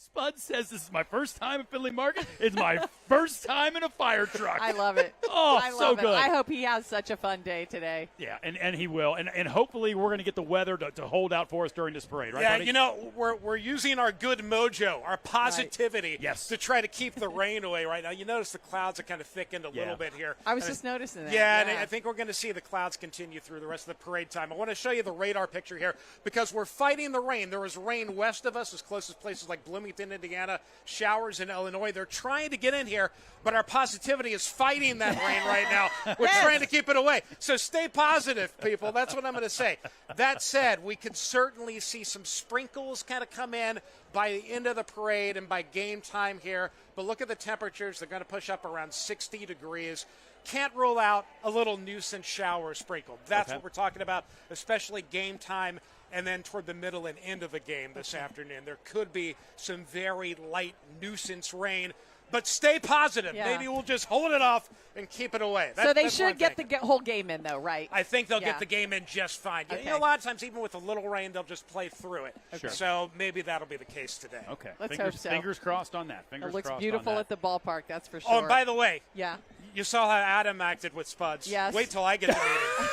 Spud says this is my first time at Findlay Market. It's my first time in a fire truck. I love it. Oh, I so love it. good. I hope he has such a fun day today. Yeah, and he will. And hopefully we're going to get the weather to hold out for us during this parade, right, Yeah, buddy? you know, we're using our good mojo, our positivity Yes. to try to keep the rain away right now. You notice the clouds are kind of thickened a little bit here. I was just noticing that. Yeah, and I think we're going to see the clouds continue through the rest of the parade time. I want to show you the radar picture here because we're fighting the rain. There is rain west of us as close as places like Bloomington, Indiana, showers in Illinois. They're trying to get in here, but our positivity is fighting that rain right now. We're trying to keep it away. So stay positive, people. That's what I'm going to say. That said, we could certainly see some sprinkles kind of come in by the end of the parade and by game time here. But look at the temperatures. They're going to push up around 60 degrees. Can't rule out a little nuisance shower sprinkle. That's what we're talking about, especially game time and then toward the middle and end of the game this afternoon. There could be some very light nuisance rain, but stay positive. Yeah. Maybe we'll just hold it off and keep it away. So they that's should one get thing. the whole game in, though, right? I think they'll get the game in just fine. Okay. You know, a lot of times, even with a little rain, they'll just play through it. Sure. So maybe that'll be the case today. Okay. Let's fingers, hope so. Fingers crossed on that. Fingers It looks crossed beautiful on that. at the ballpark, that's for sure. Oh, and by the way, yeah. you saw how Adam acted with Spuds. Yes. Wait till I get to meet him.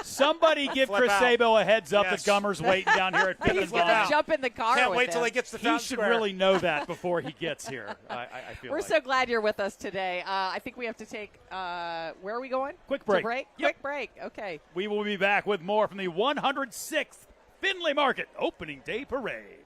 Somebody give Flip Chris out. Sabo a heads up Yes. that Gummer's waiting down here at He's Fifth going out. to jump in the car Can't with wait till him. he gets to He Fountain should Square. really know that before he gets here. I feel We're like. so glad you're with us today. I think we have to take where are we going? Quick break. To break? Yep. Quick break. Okay. We will be back with more from the 106th Findlay Market Opening Day Parade.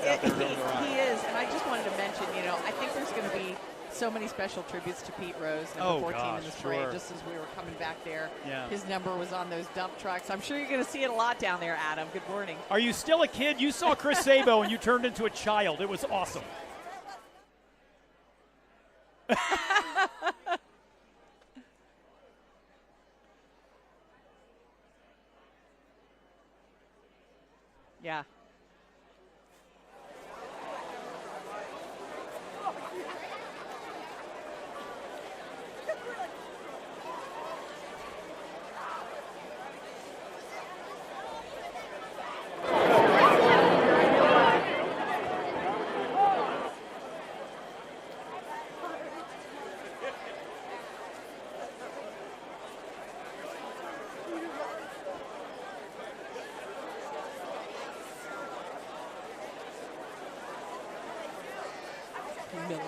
He is, and I just wanted to mention, I think there's going to be so many special tributes to Pete Rose, number 14 in this parade, just as we were coming back there. Yeah. His number was on those dump trucks. I'm sure you're going to see it a lot down there, Adam. Good morning. Are you still a kid? You saw Chris Sabo and you turned into a child. It was awesome. Yeah. million.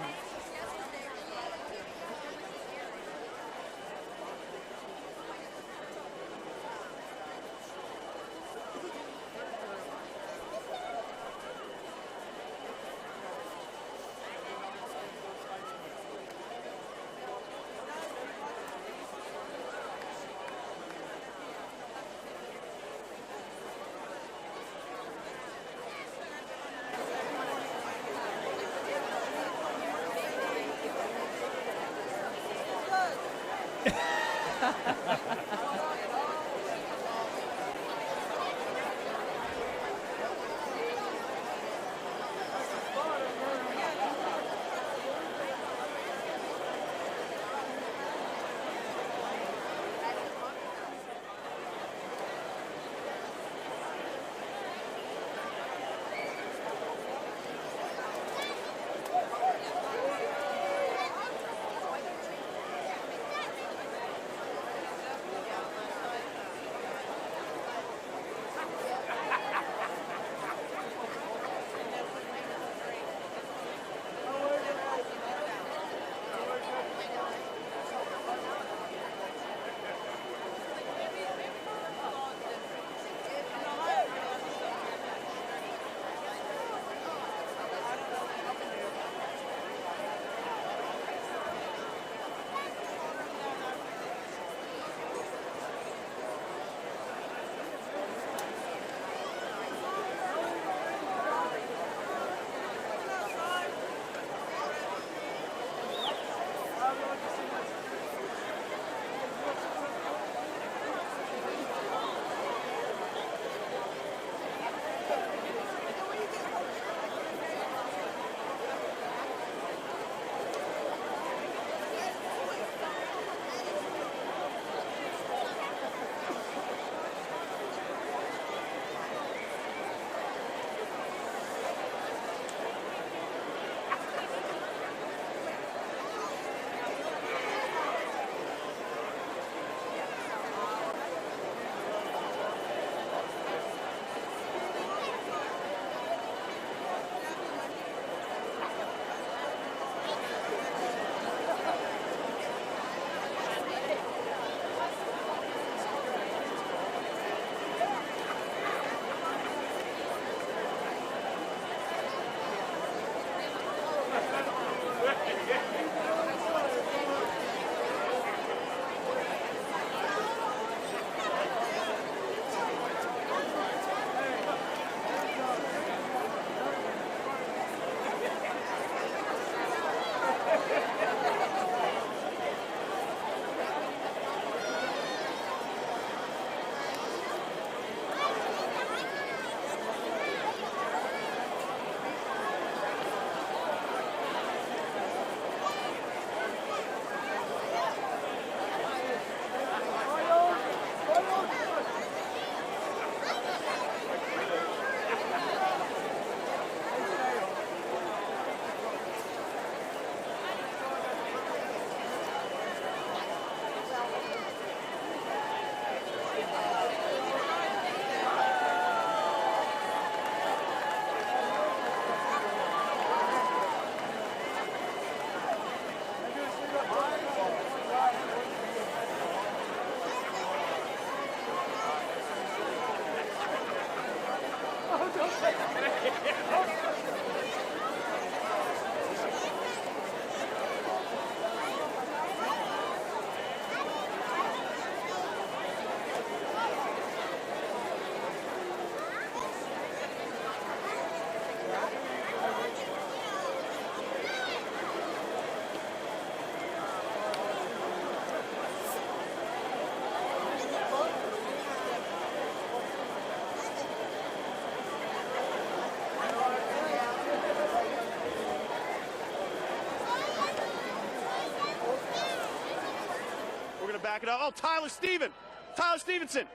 Back it up. Oh, Tyler Stevenson.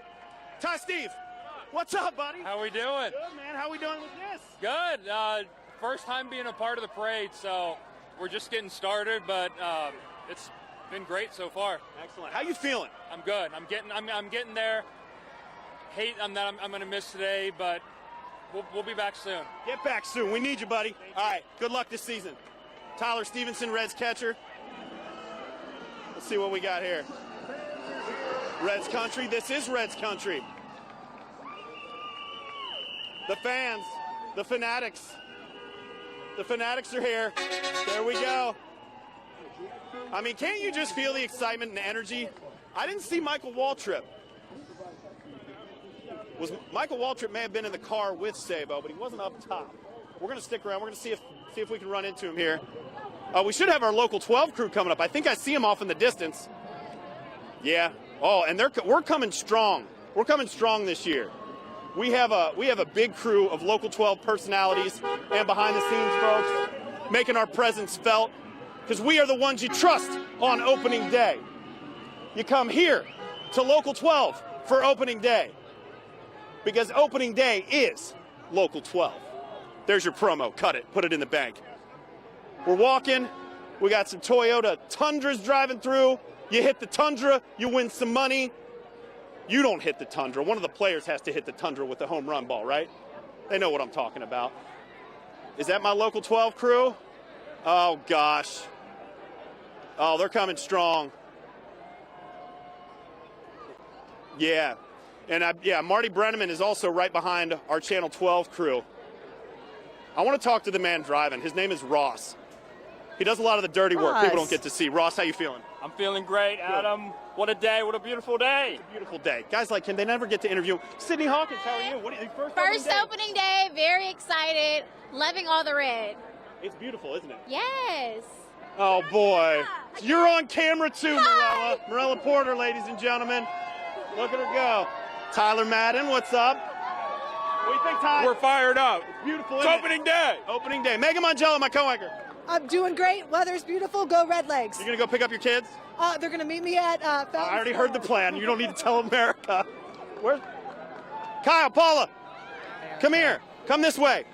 Ty Steve, what's up, buddy? How we doing? Good, man. How we doing with this? Good. First time being a part of the parade, so we're just getting started, but it's been great so far. Excellent. How you feeling? I'm good. I'm getting there. I'm going to miss today, but we'll be back soon. Get back soon. We need you, buddy. All right. Good luck this season. Tyler Stevenson, Reds catcher. Let's see what we got here. Reds country. This is Reds country. The fans, the fanatics. The fanatics are here. There we go. I mean, can't you just feel the excitement and energy? I didn't see Michael Waltrip. Michael Waltrip may have been in the car with Sabo, but he wasn't up top. We're going to stick around. We're going to see if we can run into him here. We should have our local 12 crew coming up. I think I see him off in the distance. Yeah. Oh, and we're coming strong. We're coming strong this year. We have a big crew of local 12 personalities and behind-the-scenes folks making our presence felt, because we are the ones you trust on opening day. You come here to Local 12 for opening day, because opening day is Local 12. There's your promo. Cut it. Put it in the bank. We're walking. We got some Toyota Tundras driving through. You hit the Tundra, you win some money. You don't hit the Tundra. One of the players has to hit the Tundra with the home run ball, right? They know what I'm talking about. Is that my Local 12 crew? Oh, gosh. Oh, they're coming strong. Yeah. And Marty Brenneman is also right behind our Channel 12 crew. I want to talk to the man driving. His name is Ross. He does a lot of the dirty work people don't get to see. Ross, how you feeling? I'm feeling great, Adam. What a day. What a beautiful day. It's a beautiful day. Guys like him, they never get to interview. Sydney Hawkins, how are you? First opening day. Very excited. Loving all the red. It's beautiful, isn't it? Yes. Oh, boy. You're on camera, too, Morella. Morella Porter, ladies and gentlemen. Look at her go. Tyler Madden, what's up? What do you think, Ty? We're fired up. It's beautiful, It's opening day. Opening day. Megan Mongella, my co-anchor. I'm doing great. Weather's beautiful. Go Red Legs. You're going to go pick up your kids? They're going to meet me at Fountain I already Square. heard the plan. You don't need to tell America. Where's Kyle, Paula? Come here. Come this way.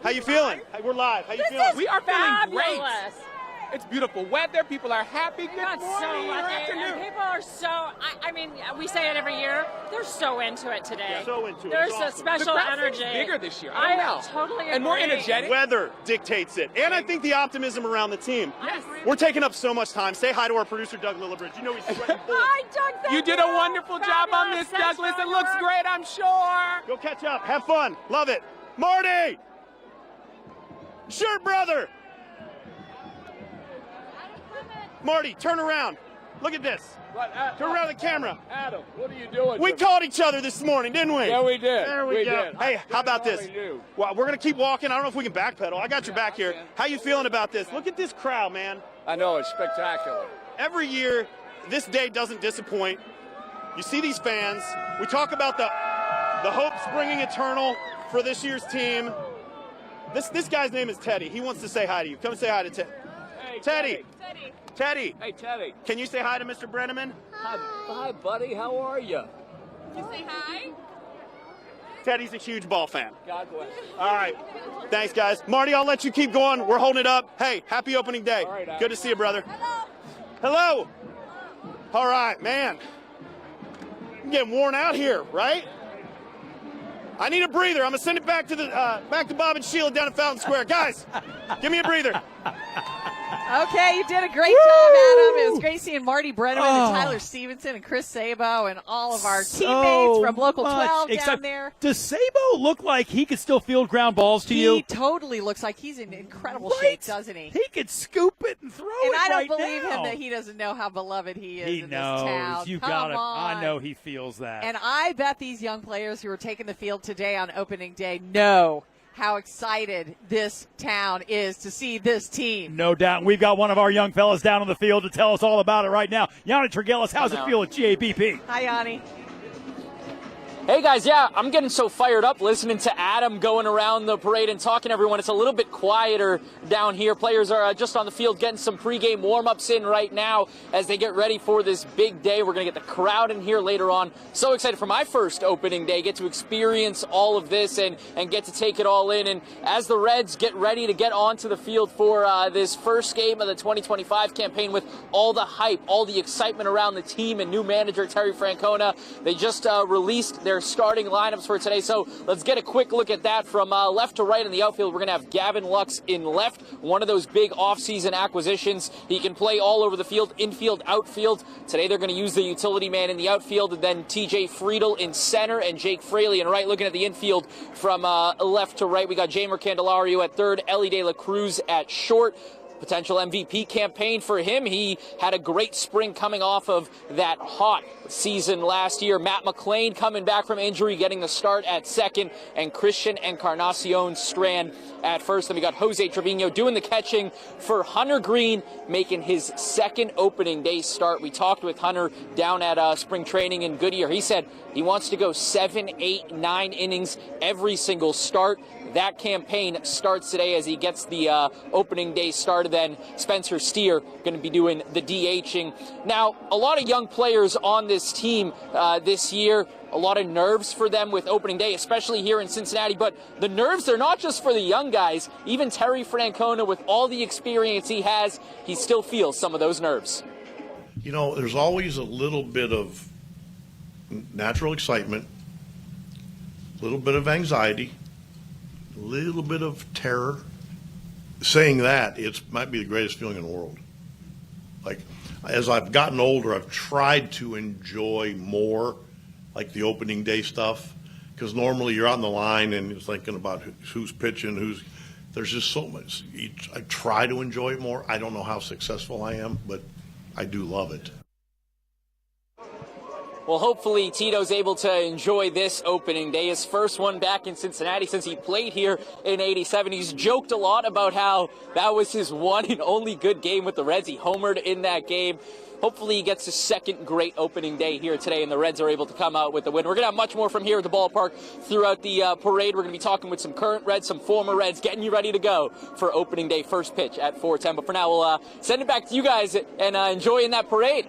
How you feeling? We're live. How you feeling? We are feeling great. It's beautiful weather. People are happy. Good Got morning. so lucky. Afternoon. People are so, I mean, we say it every year. They're so into it today. So into it. There's It's a awesome. special The crowd energy. feels bigger this year. I don't know. Totally agree. And more energetic. Weather dictates it. And I think the optimism around the team. Yes. We're taking up so much time. Say hi to our producer, Doug Lillibridge. You know he's sweating bullets. Hi, Doug. Thank You did a wonderful job on this, Fabulous. Douglas. Thanks It for looks your great, I'm sure. Go catch up. Have fun. Love it. Marty! Shirt brother! Marty, turn around. Look at this. Turn around the camera. Adam, what are you doing? We caught each other this morning, didn't we? Yeah, we did. There we go. did. Hey, how about this? do. Well, we're going to keep walking. I don't know if we can backpedal. I got your back here. How you feeling about this? Look at this crowd, man. I know, it's spectacular. Every year, this day doesn't disappoint. You see these fans. We talk about the hope springing eternal for this year's team. This guy's name is Teddy. He wants to say hi to you. Come and say hi to Teddy. Hey, Teddy. Teddy. Hey, Teddy. Can you say hi to Mr. Brenneman? Hi, buddy. How are you? you say hi? Teddy's a huge ball fan. God bless. All right. Thanks, guys. Marty, I'll let you keep going. We're holding it up. Hey, happy opening day. All right, Good to see you, brother. Hello. All right, man. I'm getting worn out here, right? I need a breather. I'm going to send it back to Bob and Sheila down at Fountain Square. Guys, give me a breather. Okay, you did a great job, Adam. It was great seeing Marty Brenneman and Tyler Stevenson and Chris Sabo and all of our teammates from Local 12 down there. Does Sabo look like he could still field ground balls to you? He totally looks like he's in incredible shape, doesn't he? He could scoop it and throw And it I don't right believe now. him that he doesn't know how beloved he is He in knows. this town. You Come got it. on. I know he feels that. And I bet these young players who are taking the field today on opening day know how excited this town is to see this team. No doubt. We've got one of our young fellas down on the field to tell us all about it right now. Yanni Tregelis, how's it feel at GABP? Hi, Yanni. Hey guys, yeah, I'm getting so fired up listening to Adam going around the parade and talking to everyone. It's a little bit quieter down here. Players are just on the field getting some pregame warm-ups in right now as they get ready for this big day. We're going to get the crowd in here later on. So excited for my first opening day, get to experience all of this and get to take it all in. And as the Reds get ready to get onto the field for this first game of the 2025 campaign with all the hype, all the excitement around the team and new manager Terry Francona, they just released their their starting lineups for today. So let's get a quick look at that from left to right in the outfield. We're going to have Gavin Lux in left, one of those big offseason acquisitions. He can play all over the field, infield, outfield. Today they're going to use the utility man in the outfield, and then TJ Friedel in center and Jake Fraley in right. Looking at the infield from left to right, we got Jamer Candelario at third, Ellie De La Cruz at short. Potential MVP campaign for him. He had a great spring coming off of that hot season last year. Matt McClain coming back from injury, getting the start at second, and Christian Encarnacion Strand at first. Then we got Jose Trevino doing the catching for Hunter Green, making his second opening day start. We talked with Hunter down at spring training in Goodyear. He said he wants to go 7, 8, 9 innings every single start. That campaign starts today as he gets the opening day started. Then Spencer Steer going to be doing the DHing. Now, a lot of young players on this team this year. A lot of nerves for them with opening day, especially here in Cincinnati. But the nerves, they're not just for the young guys. Even Terry Francona, with all the experience he has, he still feels some of those nerves. You know, there's always a little bit of natural excitement, a little bit of anxiety, a little bit of terror. Saying that, it might be the greatest feeling in the world. Like, as I've gotten older, I've tried to enjoy more, like the opening day stuff, because normally you're on the line and you're thinking about who's pitching, there's just so much. I try to enjoy it more. I don't know how successful I am, but I do love it. Well, hopefully Tito's able to enjoy this opening day, his first one back in Cincinnati since he played here in '87. He's joked a lot about how that was his one and only good game with the Reds. He homered in that game. Hopefully he gets his second great opening day here today, and the Reds are able to come out with the win. We're going to have much more from here at the ballpark throughout the parade. We're going to be talking with some current Reds, some former Reds, getting you ready to go for opening day first pitch at 4:10. But for now, we'll send it back to you guys and enjoying that parade.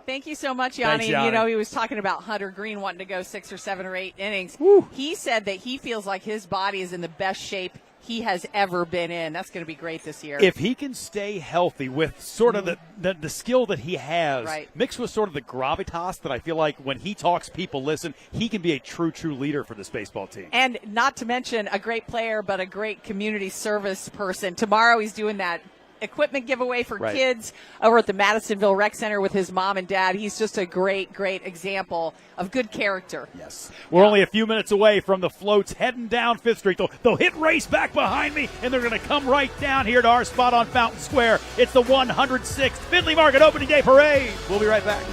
Thank you so much, Yanni. Thanks, Yanni. You know, he was talking about Hunter Green wanting to go 6 or 7 or 8 innings. Woo. He said that he feels like his body is in the best shape he has ever been in. That's going to be great this year. If he can stay healthy with sort of the skill that he has, right, mixed with sort of the gravitas that I feel like when he talks, people listen, he can be a true leader for this baseball team. And not to mention a great player, but a great community service person. Tomorrow he's doing that equipment giveaway for kids over at the Madisonville Rec Center with his mom and dad. He's just a great example of good character. Yes. We're only a few minutes away from the floats heading down 5th Street. They'll hit race back behind me, and they're going to come right down here to our spot on Fountain Square. It's the 106th Findlay Market Opening Day Parade. We'll be right back.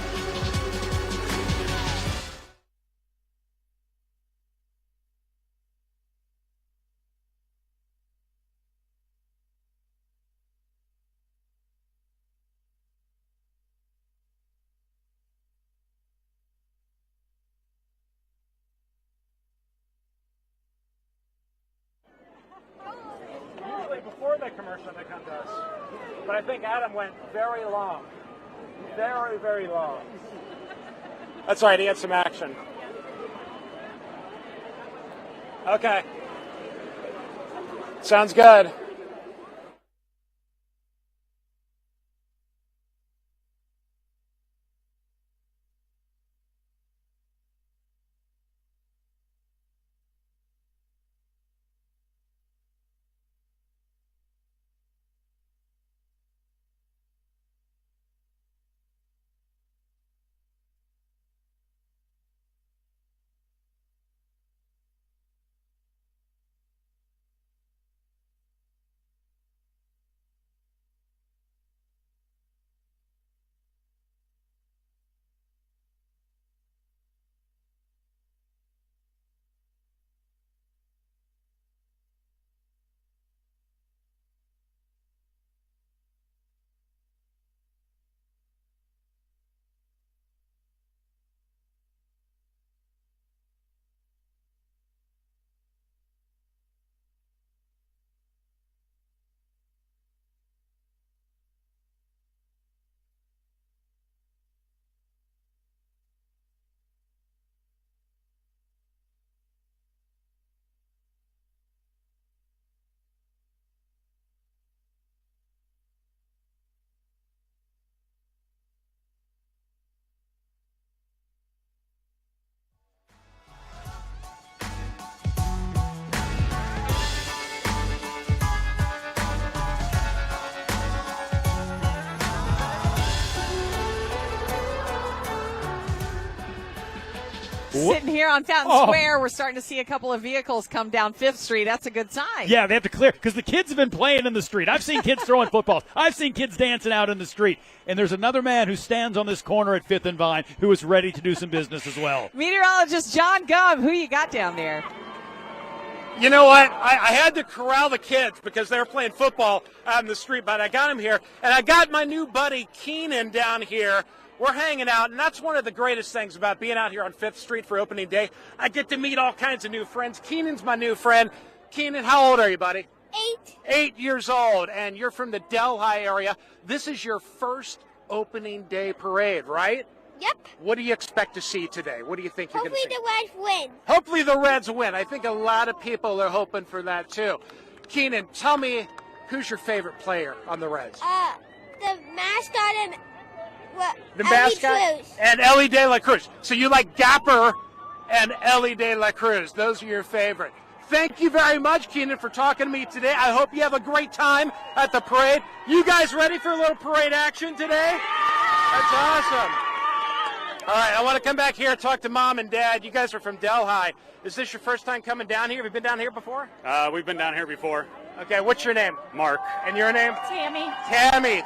Before the commercial they come to us, but I think Adam went very long, very long. That's right, he had some action. Okay, sounds good. sitting here on Fountain Square, we're starting to see a couple of vehicles come down 5th Street. That's a good sign. Yeah, they have to clear because the kids have been playing in the street. I've seen kids throwing footballs. I've seen kids dancing out in the street. And there's another man who stands on this corner at 5th and Vine who is ready to do some business as well. Meteorologist John Gum, who you got down there? You know what? I had to corral the kids because they were playing football out in the street, but I got them here. And I got my new buddy Keenan down here. We're hanging out, and that's one of the greatest things about being out here on 5th Street for opening day. I get to meet all kinds of new friends. Keenan's my new friend. Keenan, how old are you, buddy? 8. 8 years old, and you're from the Delhi area. This is your first opening day parade, right? Yep. What do you expect to see today? What do you think you're going to see? Hopefully the Reds win. Hopefully the Reds win. I think a lot of people are hoping for that too. Keenan, tell me, who's your favorite player on the Reds? The mascot and The Ellie mascot Cruz. and Ellie De La Cruz. So you like Gapper and Ellie De La Cruz. Those are your favorite. Thank you very much, Keenan, for talking to me today. I hope you have a great time at the parade. You guys ready for a little parade action today? That's awesome. All right, I want to come back here and talk to Mom and Dad. You guys are from Delhi. Is this your first time coming down here? Have you been down here before? We've been down here before. Okay, what's your name? Mark. And your name? Tammy.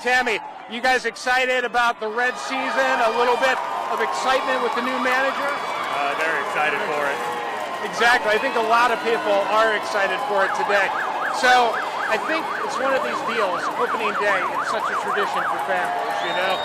Tammy. You guys excited about the Red season? A little bit of excitement with the new manager? Very excited for it. Exactly. I think a lot of people are excited for it today. So I think it's one of these deals, opening day, it's such a tradition for families, you know.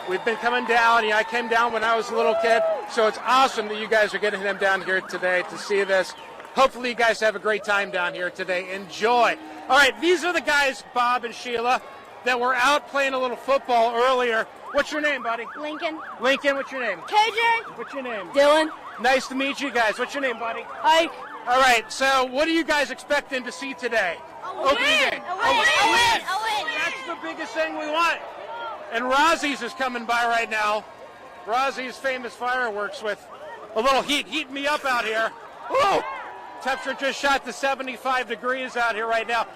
We've been coming down. I came down when I was a little kid, so it's awesome that you guys are getting them down here today to see this. Hopefully you guys have a great time down here today. Enjoy. All right, these are the guys, Bob and Sheila, that were out playing a little football earlier. What's your name, buddy? Lincoln. Lincoln, what's your name? KJ. What's your name? Dylan. Nice to meet you guys. What's your name, buddy? Ike. All right, so what are you guys expecting to see today? Opening day. A win. That's the biggest thing we want. And Rozzi's is coming by right now. Rozzi's famous fireworks with a little heat. Heating me up out here. Whoa! Temperature just shot to 75 degrees out here right now.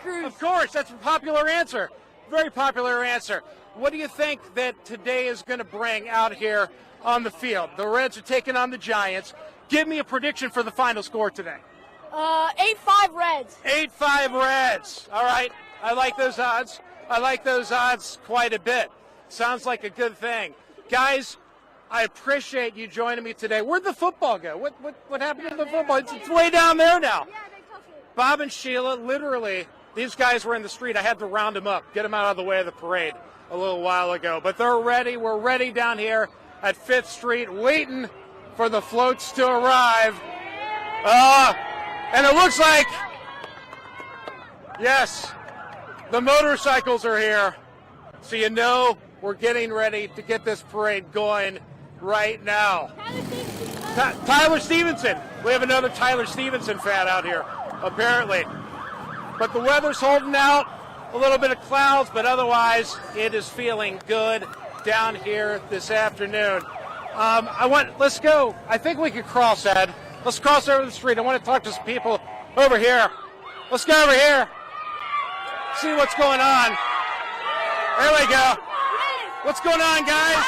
Cruz. Of course, that's a popular answer. Very popular answer. What do you think that today is going to bring out here on the field? The Reds are taking on the Giants. Give me a prediction for the final score today. 8-5 Reds. 8-5 Reds. All right. I like those odds. I like those odds quite a bit. Sounds like a good thing. Guys, I appreciate you joining me today. Where'd the football go? What happened to the football? It's way down there now. Bob and Sheila, literally, these guys were in the street. I had to round them up, get them out of the way of the parade a little while ago. But they're ready. We're ready down here at 5th Street, waiting for the floats to arrive. And it looks like, yes, the motorcycles are here. So you know we're getting ready to get this parade going right now. Tyler Stevenson. We have another Tyler Stevenson fan out here, apparently. But the weather's holding out. A little bit of clouds, but otherwise it is feeling good down here this afternoon. Let's go. I think we could cross, Ed. Let's cross over the street. I want to talk to some people over here. Let's go over here. See what's going on. There we go. What's going on, guys?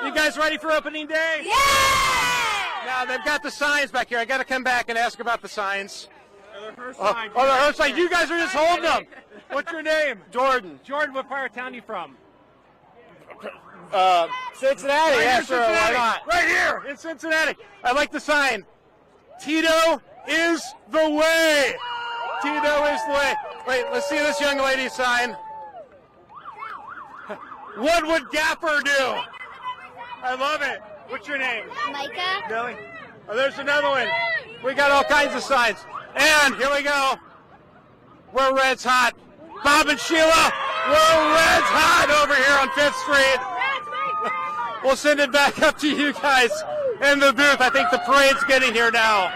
You guys ready for opening day? Yeah! Now, they've got the signs back here. I got to come back and ask about the signs. They're her signs. They're her signs. You guys are just holding them. What's your name? Jordan, what part of town you from? Cincinnati. Right Yeah, here, sure. Cincinnati. Why not? Right here in Cincinnati. I like the sign. Tito is the way. Tito is the way. Wait, let's see this young lady's sign. What would Gapper do? I love it. What's your name? Micah. Billy. Oh, there's another one. We got all kinds of signs. And here we go. We're Reds hot. Bob and Sheila, we're Reds hot over here on 5th Street. We'll send it back up to you guys in the booth. I think the parade's getting here now.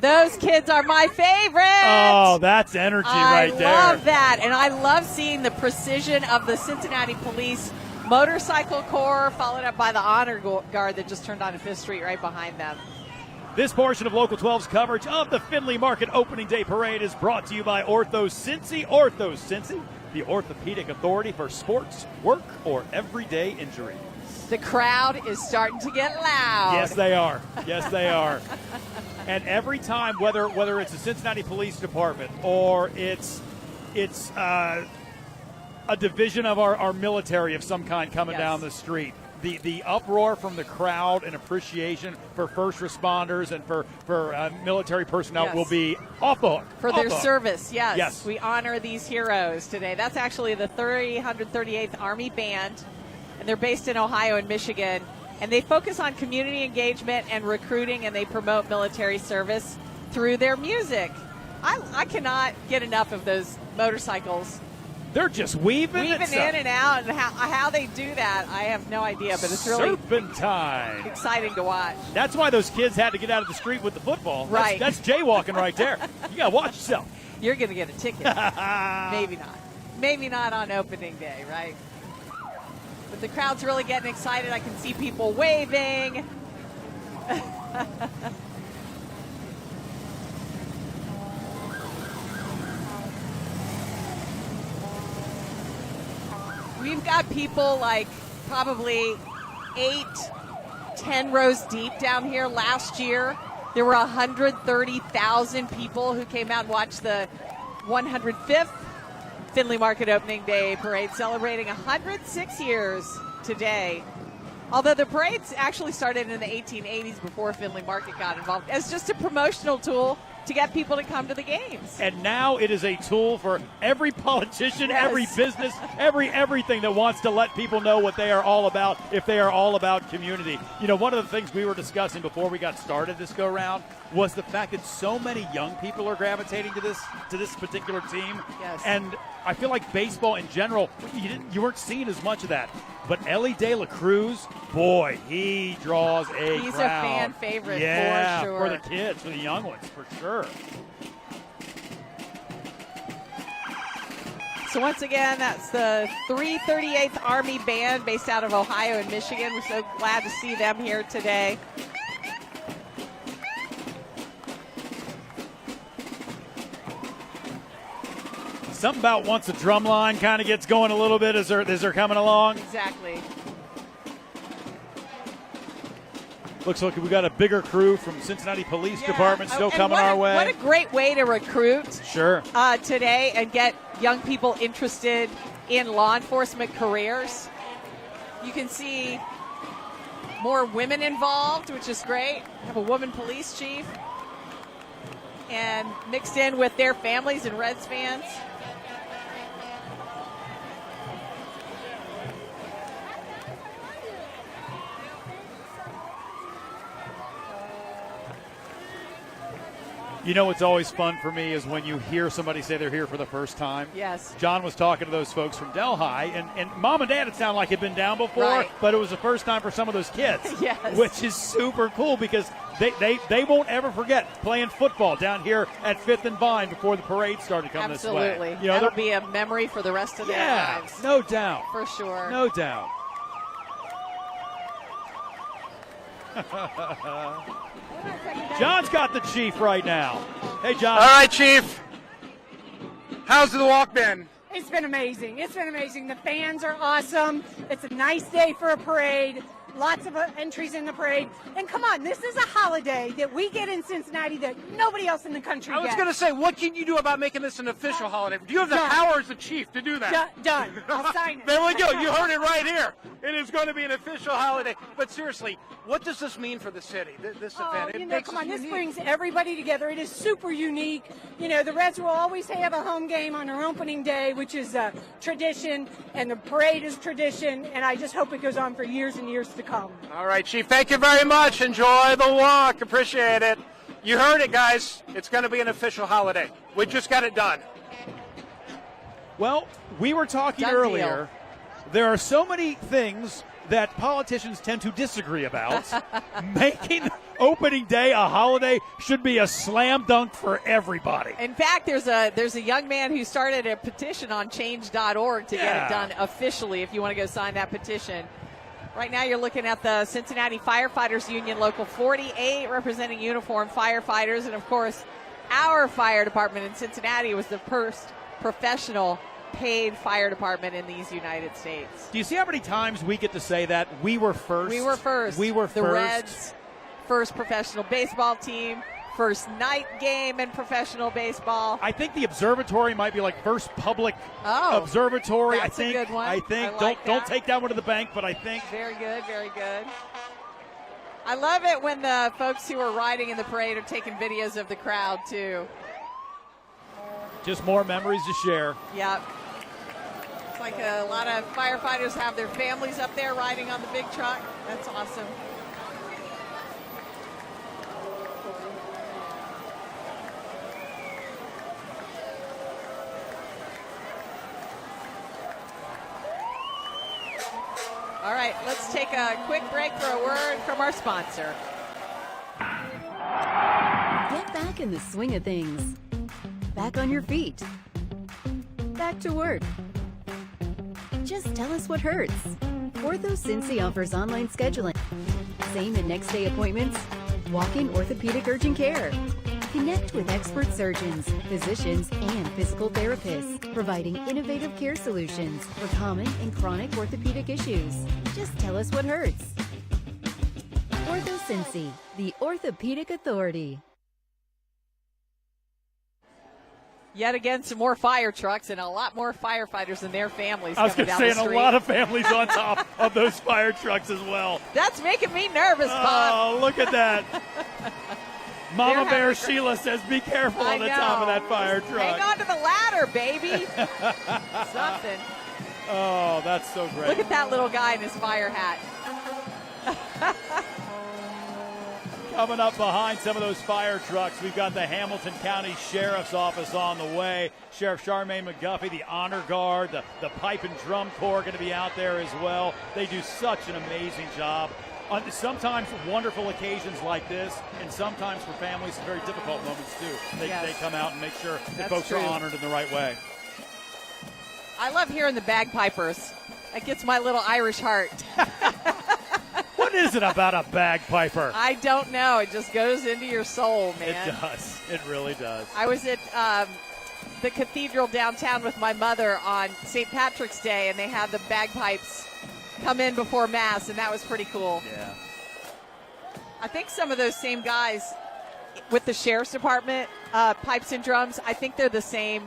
Those kids are my favorite. Oh, that's energy right there. I love that. And I love seeing the precision of the Cincinnati Police Motorcycle Corps, followed up by the Honor Guard that just turned on 5th Street right behind them. This portion of Local 12's coverage of the Findlay Market Opening Day Parade is brought to you by Ortho Cincy. Ortho Cincy, the orthopedic authority for sports, work, or everyday injuries. The crowd is starting to get loud. Yes, they are. Yes, they are. And every time, whether it's the Cincinnati Police Department or it's a division of our military of some kind coming down the street, the uproar from the crowd and appreciation for first responders and for military personnel will be off the hook. For their service, yes. Yes. We honor these heroes today. That's actually the 338th Army Band, and they're based in Ohio and Michigan. And they focus on community engagement and recruiting, and they promote military service through their music. I cannot get enough of those motorcycles. They're just weaving in and out, and how they do that, I have no idea, but it's really serpentine. Exciting to watch. That's why those kids had to get out of the street with the football. Right. That's jaywalking right there. You got to watch yourself. You're going to get a ticket. Maybe not. Maybe not on opening day, right? But the crowd's really getting excited. I can see people waving. We've got people like probably 8-10 rows deep down here. Last year, there were 130,000 people who came out and watched the 105th Findlay Market Opening Day Parade, celebrating 106 years today. Although the parades actually started in the 1880s before Findlay Market got involved as just a promotional tool to get people to come to the games. And now it is a tool for every politician, every business, everything that wants to let people know what they are all about, if they are all about community. You know, one of the things we were discussing before we got started this go-round was the fact that so many young people are gravitating to this particular team. Yes. And I feel like baseball in general, you weren't seeing as much of that. But Ellie De La Cruz, boy, he draws a crowd. He's a fan favorite for sure. For the kids, for the young ones, for sure. So once again, that's the 338th Army Band based out of Ohio and Michigan. We're so glad to see them here today. Something about once the drum line kind of gets going a little bit as they're coming along. Exactly. Looks like we got a bigger crew from Cincinnati Police Department still coming our way. What a great way to recruit today and get young people interested in law enforcement careers. You can see more women involved, which is great. We have a woman police chief and mixed in with their families and Reds fans. You know what's always fun for me is when you hear somebody say they're here for the first time. Yes. John was talking to those folks from Delhi, and Mom and Dad, it sounded like had been down before, but it was the first time for some of those kids. Yes. Which is super cool because they won't ever forget playing football down here at 5th and Vine before the parade started coming this way. Absolutely. You know, that'll be a memory for the rest of their lives. No doubt. For sure. No doubt. John's got the Chief right now. Hey, John. All right, Chief. How's the walk been? It's been amazing. It's been amazing. The fans are awesome. It's a nice day for a parade. Lots of entries in the parade. And come on, this is a holiday that we get in Cincinnati that nobody else in the country gets. I was going to say, what can you do about making this an official holiday? Do you have the power as the chief to do that? Done. I'll sign it. There we go. You heard it right here. It is going to be an official holiday. But seriously, what does this mean for the city, this event? You know, come on, this brings everybody together. It is super unique. You know, the Reds will always have a home game on our opening day, which is a tradition, and the parade is tradition, and I just hope it goes on for years and years to come. All right, Chief, thank you very much. Enjoy the walk. Appreciate it. You heard it, guys. It's going to be an official holiday. We just got it done. Well, we were talking earlier. There are so many things that politicians tend to disagree about. Making opening day a holiday should be a slam dunk for everybody. In fact, there's a young man who started a petition on change.org to get it done officially if you want to go sign that petition. Right now you're looking at the Cincinnati Firefighters Union Local 48 representing uniformed firefighters. And, of course, our fire department in Cincinnati was the first professional paid fire department in these United States. Do you see how many times we get to say that? We were first. We were first. We were the first. Reds, first professional baseball team, first night game in professional baseball. I think the observatory might be like first public observatory. That's I think. a good one. I think. I like don't take that one to the bank, but I think. Very good. Very good. I love it when the folks who are riding in the parade are taking videos of the crowd too. Just more memories to share. Yep. It's like a lot of firefighters have their families up there riding on the big truck. That's awesome. All right, let's take a quick break for a word from our sponsor. Get back in the swing of things. Back on your feet. Back to work. Just tell us what hurts. OrthoCincy offers online scheduling, same and next day appointments, walk-in orthopedic urgent care. Connect with expert surgeons, physicians, and physical therapists, providing innovative care solutions for common and chronic orthopedic issues. Just tell us what hurts. OrthoCincy, the orthopedic authority. Yet again, some more fire trucks and a lot more firefighters and their families. I was going to say, and a lot of families on top of those fire trucks as well. That's making me nervous, Bob. Oh, look at that. Mama Bear Sheila says, be careful on the top of that fire truck. Hang on to the ladder, baby. Something. Oh, that's so great. Look at that little guy in his fire hat. Coming up behind some of those fire trucks, we've got the Hamilton County Sheriff's Office on the way. Sheriff Charmaine McGuffey, the Honor Guard, the Pipe and Drum Corps going to be out there as well. They do such an amazing job. On sometimes wonderful occasions like this, and sometimes for families, very difficult moments too. They come out and make sure that folks are honored in the right way. I love hearing the bagpipers. That gets my little Irish heart. What is it about a bagpiper? I don't know. It just goes into your soul, man. It does. It really does. I was at the cathedral downtown with my mother on St. Patrick's Day, and they had the bagpipes come in before Mass, and that was pretty cool. Yeah. I think some of those same guys with the Sheriff's Department, pipes and drums, I think they're the same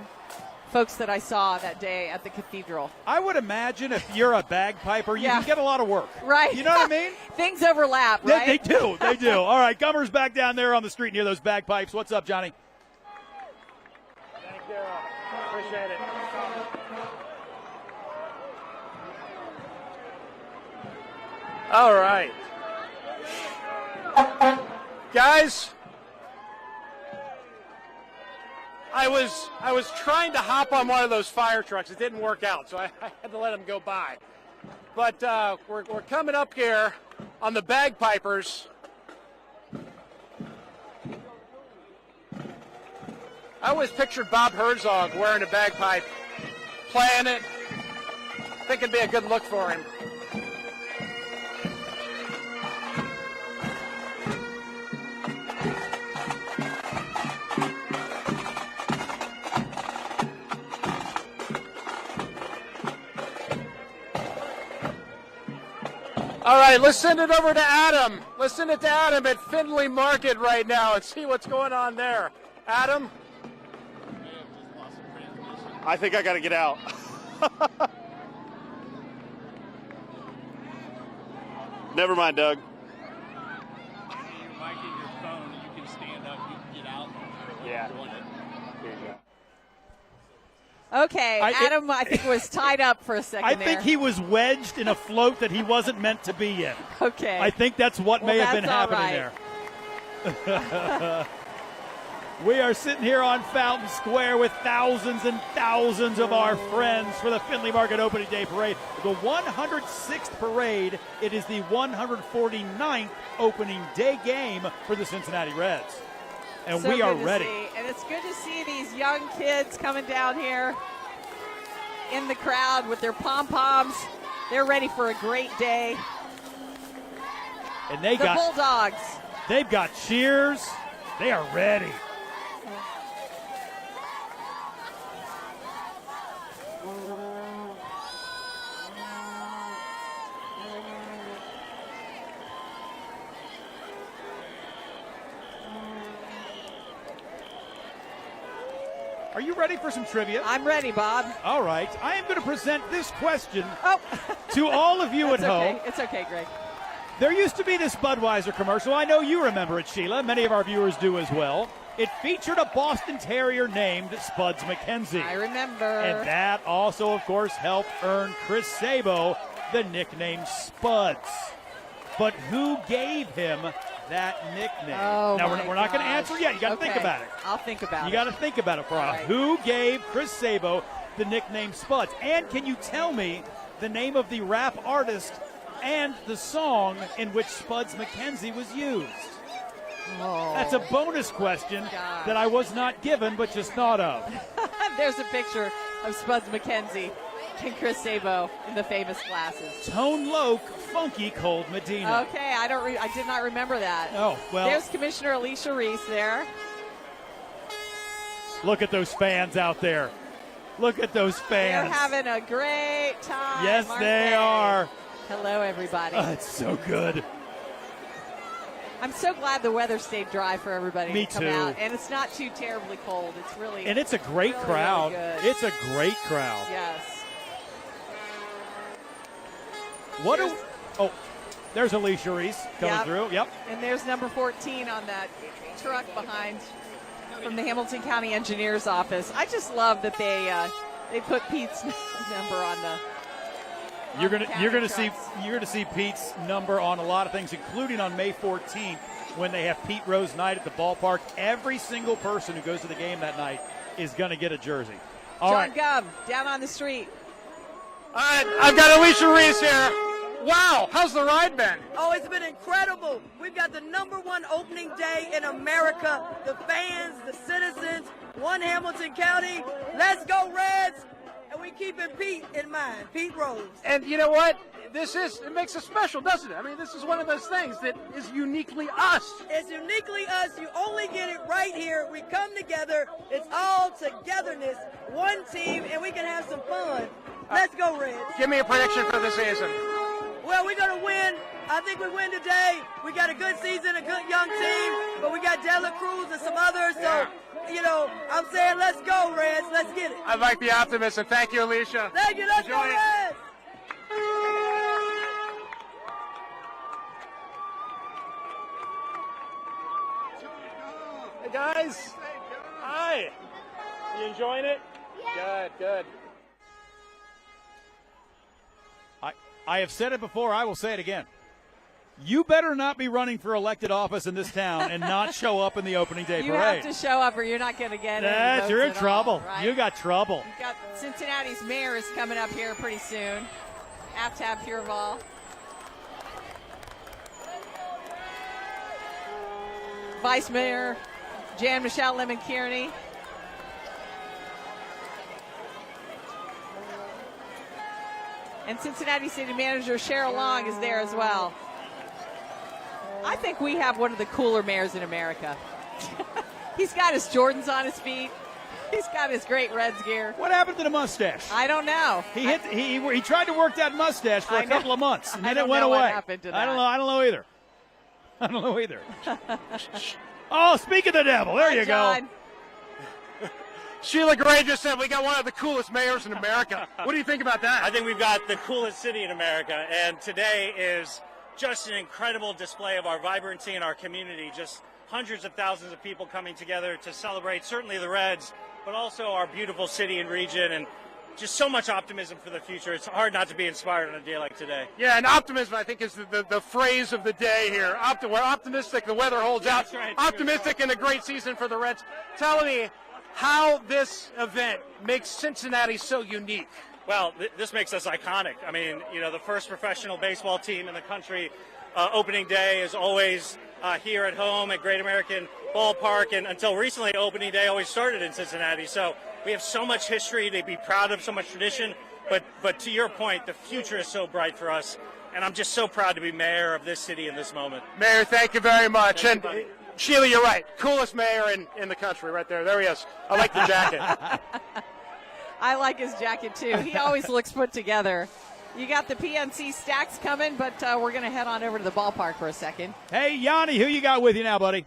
folks that I saw that day at the cathedral. I would imagine if you're a bagpiper, you can get a lot of work. Right. You know what I mean? Things overlap, right? They do. They do. All right, Gummer's back down there on the street near those bagpipes. What's up, Johnny? Thank you. Appreciate it. All right. Guys, I was trying to hop on one of those fire trucks. It didn't work out, so I had to let them go by. But we're coming up here on the bagpipers. I always pictured Bob Herzog wearing a bagpipe, playing it. I think it'd be a good look for him. All right, let's send it over to Adam. Let's send it to Adam at Findlay Market right now and see what's going on there. Adam? I think I got to get out. Never mind, Doug. Your mic in your phone, you can stand up, you can get out. Yeah. Here you go. Okay, Adam, I think, was tied up for a second I think he was wedged in a float that he wasn't meant to be in. Okay. I think that's what may have been happening there. We are sitting here on Fountain Square with thousands and thousands of our friends for the Findlay Market Opening Day Parade. The 106th parade. It is the 149th opening day game for the Cincinnati Reds. And So we are good to ready. see. And it's good to see these young kids coming down here in the crowd with their pom-poms. They're ready for a great day. And they the got Bulldogs. They've got cheers. They are ready. Are you ready for some trivia? I'm ready, Bob. All right. I am going to present this question to all of you at home. It's okay, Greg. There used to be this Budweiser commercial. I know you remember it, Sheila. Many of our viewers do as well. It featured a Boston Terrier named Spuds McKenzie. I remember. And that also, of course, helped earn Chris Sabo the nickname Spuds. But who gave him that nickname? Oh, now, we're not going to answer yet. You got to think about it. I'll think about it. You got to think about it for us. Right. Who gave Chris Sabo the nickname Spuds? And can you tell me the name of the rap artist and the song in which Spuds McKenzie was used? Oh. That's a bonus question that I was not given, but just thought of. There's a picture of Spuds McKenzie and Chris Sabo in the famous glasses. Tone Loc, Funky Cold Medina. Okay, I did not remember that. Oh, well. There's Commissioner Alicia Reese there. Look at those fans out there. Look at those fans. They're having a great time. Yes, they are. Hello, everybody. Oh, it's so good. I'm so glad the weather stayed dry for everybody Me to come too. out. And it's not too terribly cold. It's really And it's a great really, crowd. really good. It's a great crowd. Yes. There's Alicia Reese coming through. Yep. And there's number 14 on that truck behind from the Hamilton County Engineers Office. I just love that they put Pete's number on the. You're gonna see Pete's number on a lot of things, including on May 14th when they have Pete Rose night at the ballpark. Every single person who goes to the game that night is gonna get a jersey. All John right. Gum down on the street. All right, I've got Alicia Reese here. Wow, how's the ride been? Oh, it's been incredible. We've got the #1 opening day in America. The fans, the citizens, one Hamilton County. Let's go Reds. And we keeping Pete in mind, Pete Rose. And you know what? It makes us special, doesn't it? I mean, this is one of those things that is uniquely us. It's uniquely us. You only get it right here. We come together. It's all togetherness, one team, and we can have some fun. Let's go Reds. Give me a prediction for the season. Well, we're going to win. I think we win today. We got a good season, a good young team, but we got Dela Cruz and some others. So, I'm saying let's go, Reds. Let's get it. I like the optimism. Thank you, Alicia. Thank you. Let's go, Enjoy it. Reds. Hey, guys. Hi. You enjoying it? Yeah. Good. I have said it before. I will say it again. You better not be running for elected office in this town and not show up in the opening day You parade. have to show up or you're not going to get any votes You're in at trouble. all, right? You got trouble. You've got Cincinnati's mayor is coming up here pretty soon. Aftab Pureval. Vice Mayor Jan Michelle Lemon Kearney. And Cincinnati City Manager Cheryl Long is there as well. I think we have one of the cooler mayors in America. He's got his Jordans on his feet. He's got his great Reds gear. What happened to the mustache? I don't know. He tried to work that mustache for a couple of months, and then it went know away. what happened to that. I don't know either. Oh, speak of the devil. There you go. Sheila Gray just said we got one of the coolest mayors in America. What do you think about that? I think we've got the coolest city in America, and today is just an incredible display of our vibrancy and our community. Just hundreds of thousands of people coming together to celebrate certainly the Reds, but also our beautiful city and region, and just so much optimism for the future. It's hard not to be inspired on a day like today. Yeah, and optimism, I think, is the phrase of the day here. We're optimistic the weather holds out. That's right. Optimistic and a great season for the Reds. Tell me how this event makes Cincinnati so unique. Well, this makes us iconic. I mean, the first professional baseball team in the country. Opening day is always here at home at Great American Ballpark, and until recently, opening day always started in Cincinnati. So we have so much history to be proud of, so much tradition. But to your point, the future is so bright for us, and I'm just so proud to be mayor of this city in this moment. Mayor, thank you very much. And Sheila, you're right. Coolest mayor in the country right there. There he is. I like the jacket. I like his jacket, too. He always looks put together. You got the PNC Stacks coming, but we're going to head on over to the ballpark for a second. Hey, Yanni, who you got with you now, buddy?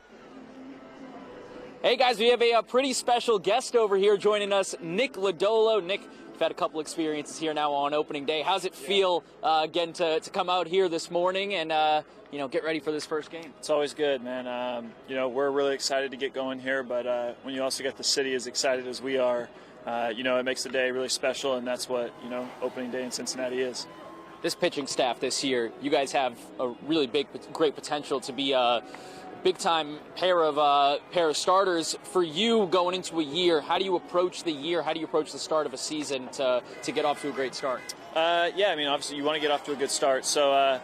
Hey guys, we have a pretty special guest over here joining us, Nick Lodolo. Nick, you've had a couple experiences here now on opening day. How's it feel again to come out here this morning and get ready for this first game? It's always good, man. We're really excited to get going here, but when you also get the city as excited as we are, it makes the day really special, and that's what opening day in Cincinnati is. This pitching staff this year, you guys have a really great potential to be a big-time pair of starters. For you going into a year, how do you approach the year? How do you approach the start of a season to get off to a great start? Obviously you want to get off to a good start. So,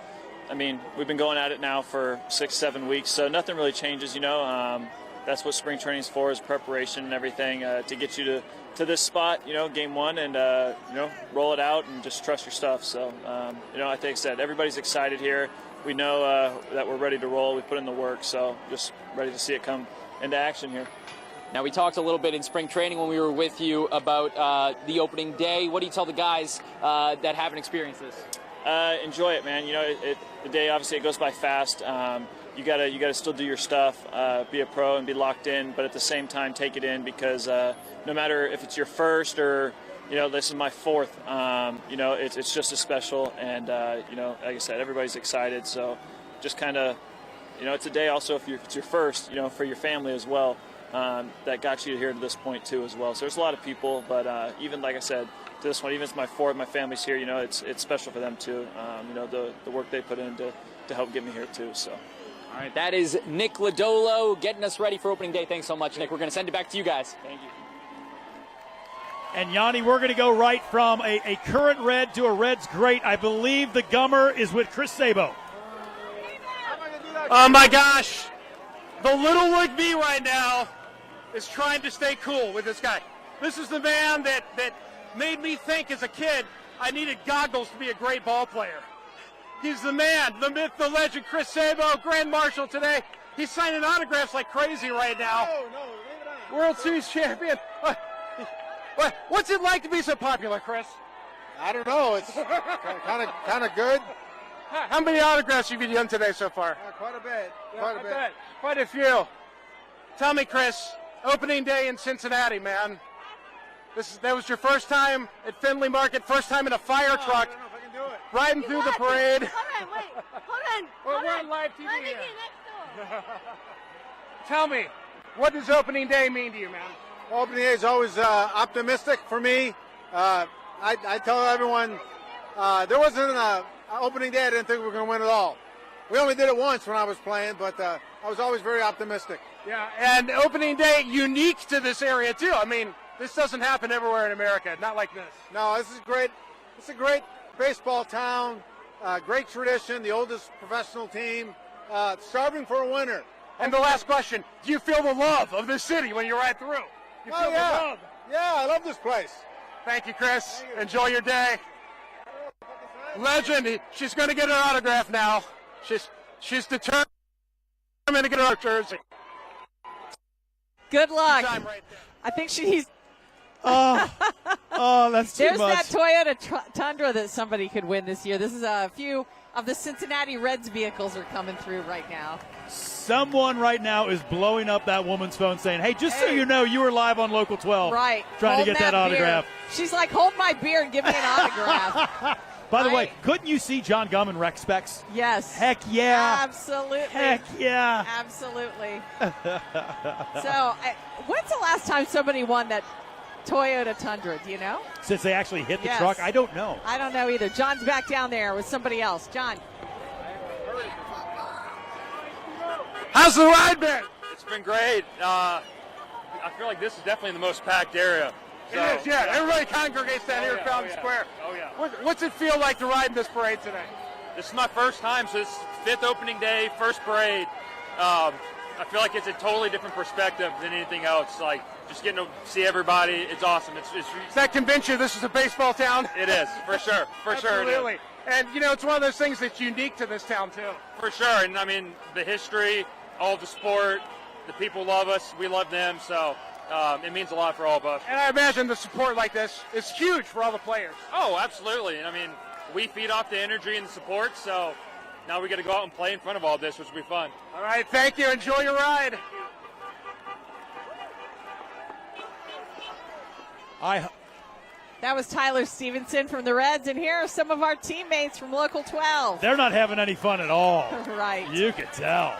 we've been going at it now for 6-7 weeks, so nothing really changes, That's what spring training is for, is preparation and everything to get you to this spot, game one, and, roll it out and just trust your stuff. So, I think I said everybody's excited here. We know that we're ready to roll. We put in the work, so just ready to see it come into action here. Now, we talked a little bit in spring training when we were with you about the opening day. What do you tell the guys that haven't experienced this? Enjoy it, man. The day, obviously, it goes by fast. You gotta still do your stuff, be a pro and be locked in, but at the same time take it in, because no matter if it's your first or this is my fourth, it's just as special, and like I said, everybody's excited, so just kind of it's a day also if it's your first, for your family as well, that got you here to this point too as well. So there's a lot of people, but even like I said, to this one, even if it's my fourth, my family's here, it's special for them too. The work they put in to help get me here too. So. All right, that is Nick Lodolo getting us ready for opening day. Thanks so much, Nick. We're going to send it back to you guys. Thank you. And Yanni, we're going to go right from a current Red to a Reds great. I believe the Gummer is with Chris Sabo. Oh my gosh, the little like me right now is trying to stay cool with this guy. This is the man that made me think as a kid I needed goggles to be a great ball player. He's the man, the myth, the legend, Chris Sabo, Grand Marshal today. He's signing autographs like crazy right now. World Series champion. What's it like to be so popular, Chris? I don't know. It's kind of good. How many autographs have you done today so far? Quite a bit. Quite a few. Tell me, Chris, opening day in Cincinnati, man. That was your first time at Findlay Market, first time in a fire truck. I don't know if I can do it. Riding through the parade. Hold We're on live TV here. Tell me, what does opening day mean to you, man? Opening day is always optimistic for me. I tell everyone there wasn't an opening day I didn't think we were going to win at all. We only did it once when I was playing, but I was always very optimistic. Yeah, and opening day unique to this area too. I mean, this doesn't happen everywhere in America, not like this. No, this is great. It's a great baseball town, great tradition, the oldest professional team, starving for a winner. And the last question, do you feel the love of this city when you ride through? You feel the love? Yeah, I love this place. Thank you, Chris. Thank you. Enjoy your day. Legend, she's going to get her autograph now. She's determined to get her jersey. Good luck. I think she's... that's too There's much. that Toyota Tundra that somebody could win this year. This is a few of the Cincinnati Reds vehicles are coming through right now. Someone right now is blowing up that woman's phone saying, hey, just so you know, you were live on Local 12. Right. Trying to get that autograph. Beer. She's like, hold my beer and give me an autograph. By the way, couldn't you see John Gum in rec specs? Yes. Heck yeah. Absolutely. Heck yeah. Absolutely. So, when's the last time somebody won that Toyota Tundra? Do you know? Since they actually hit the truck? I don't know. I don't know either. John's back down there with somebody else. John. How's the ride been? It's been great. I feel like this is definitely the most packed area. So, it is, yeah. Everybody congregates down here at Fountain Square. Oh, yeah. What's it feel like to ride in this parade today? This is my first time, so this is fifth opening day, first parade. I feel like it's a totally different perspective than anything else. Like, just getting to see everybody, it's awesome. Does that convince you this is a baseball town? It is, for sure. For sure it is. Absolutely. And, it's one of those things that's unique to this town, too. For sure. And, I mean, the history, all the sport, the people love us, we love them, so it means a lot for all of us. And I imagine the support like this is huge for all the players. Oh, absolutely. And, I mean, we feed off the energy and the support, so now we got to go out and play in front of all this, which will be fun. All right, thank you. Enjoy your ride. That was Tyler Stevenson from the Reds, and here are some of our teammates from Local 12. They're not having any fun at all. Right. You can tell.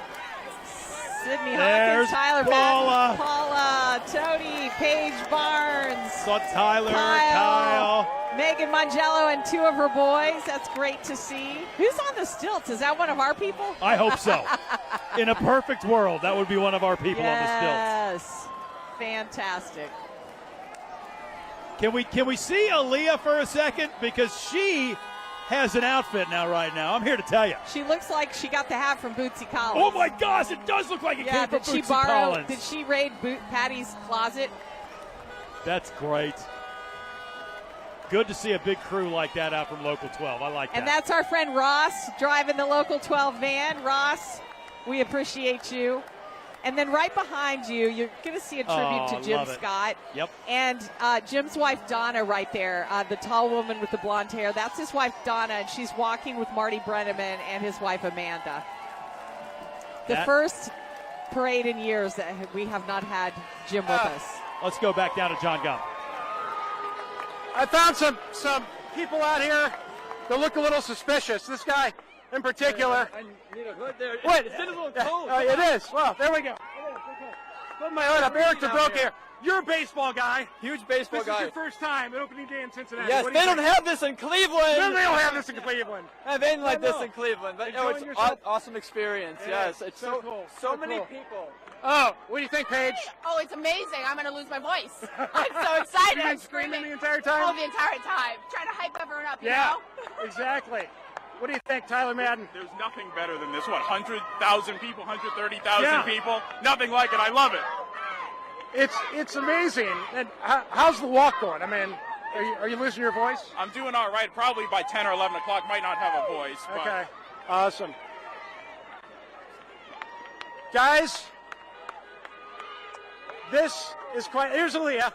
Sydney There's Hawkins, Tyler Paula. Madden, Paula, Tony, Paige Barnes. Saw Tyler, Kyle. Megan Mangello and two of her boys. That's great to see. Who's on the stilts? Is that one of our people? I hope so. In a perfect world, that would be one of our people on the stilts. Yes. Fantastic. Can we see Aaliyah for a second? Because she has an outfit right now. I'm here to tell you. She looks like she got the hat from Bootsy Collins. Oh my gosh, it does look like it came from Bootsy Collins. Did she raid Patty's closet? That's great. Good to see a big crew like that out from Local 12. I like that. And that's our friend Ross driving the Local 12 van. Ross, we appreciate you. And then right behind you, you're going to see a tribute to Jim Scott. Yep. And Jim's wife, Donna, right there, the tall woman with the blonde hair. That's his wife, Donna, and she's walking with Marty Brenneman and his wife, Amanda. The first parade in years that we have not had Jim with us. Let's go back down to John Gump. I found some people out here that look a little suspicious. This guy in particular. I need a hood there. What? It's a little cold. Oh, it is. Well, there we go. Put my hood up. Eric's a broke here. You're a baseball guy. Huge baseball This guy. is your first time at opening day in Cincinnati. Yes, they don't have this in Cleveland. No, they don't have this in Cleveland. Have anything like this in Cleveland. But Enjoying it's an yourself? awesome experience. Yes, it's so cool. So many people. Oh, what do you think, Paige? Oh, it's amazing. I'm going to lose my voice. I'm so excited. You've been screaming the entire time? Oh, the entire time. Trying to hype everyone up, you Yeah, know? exactly. What do you think, Tyler Madden? There's nothing better than this. 100,000 people, 130,000 people? Nothing like it. I love it. It's amazing. And how's the walk going? I mean, are you losing your voice? I'm doing all right. Probably by 10 or 11 o'clock, might not have a voice. But. Okay, awesome. Guys, this is quite. Here's Aaliyah.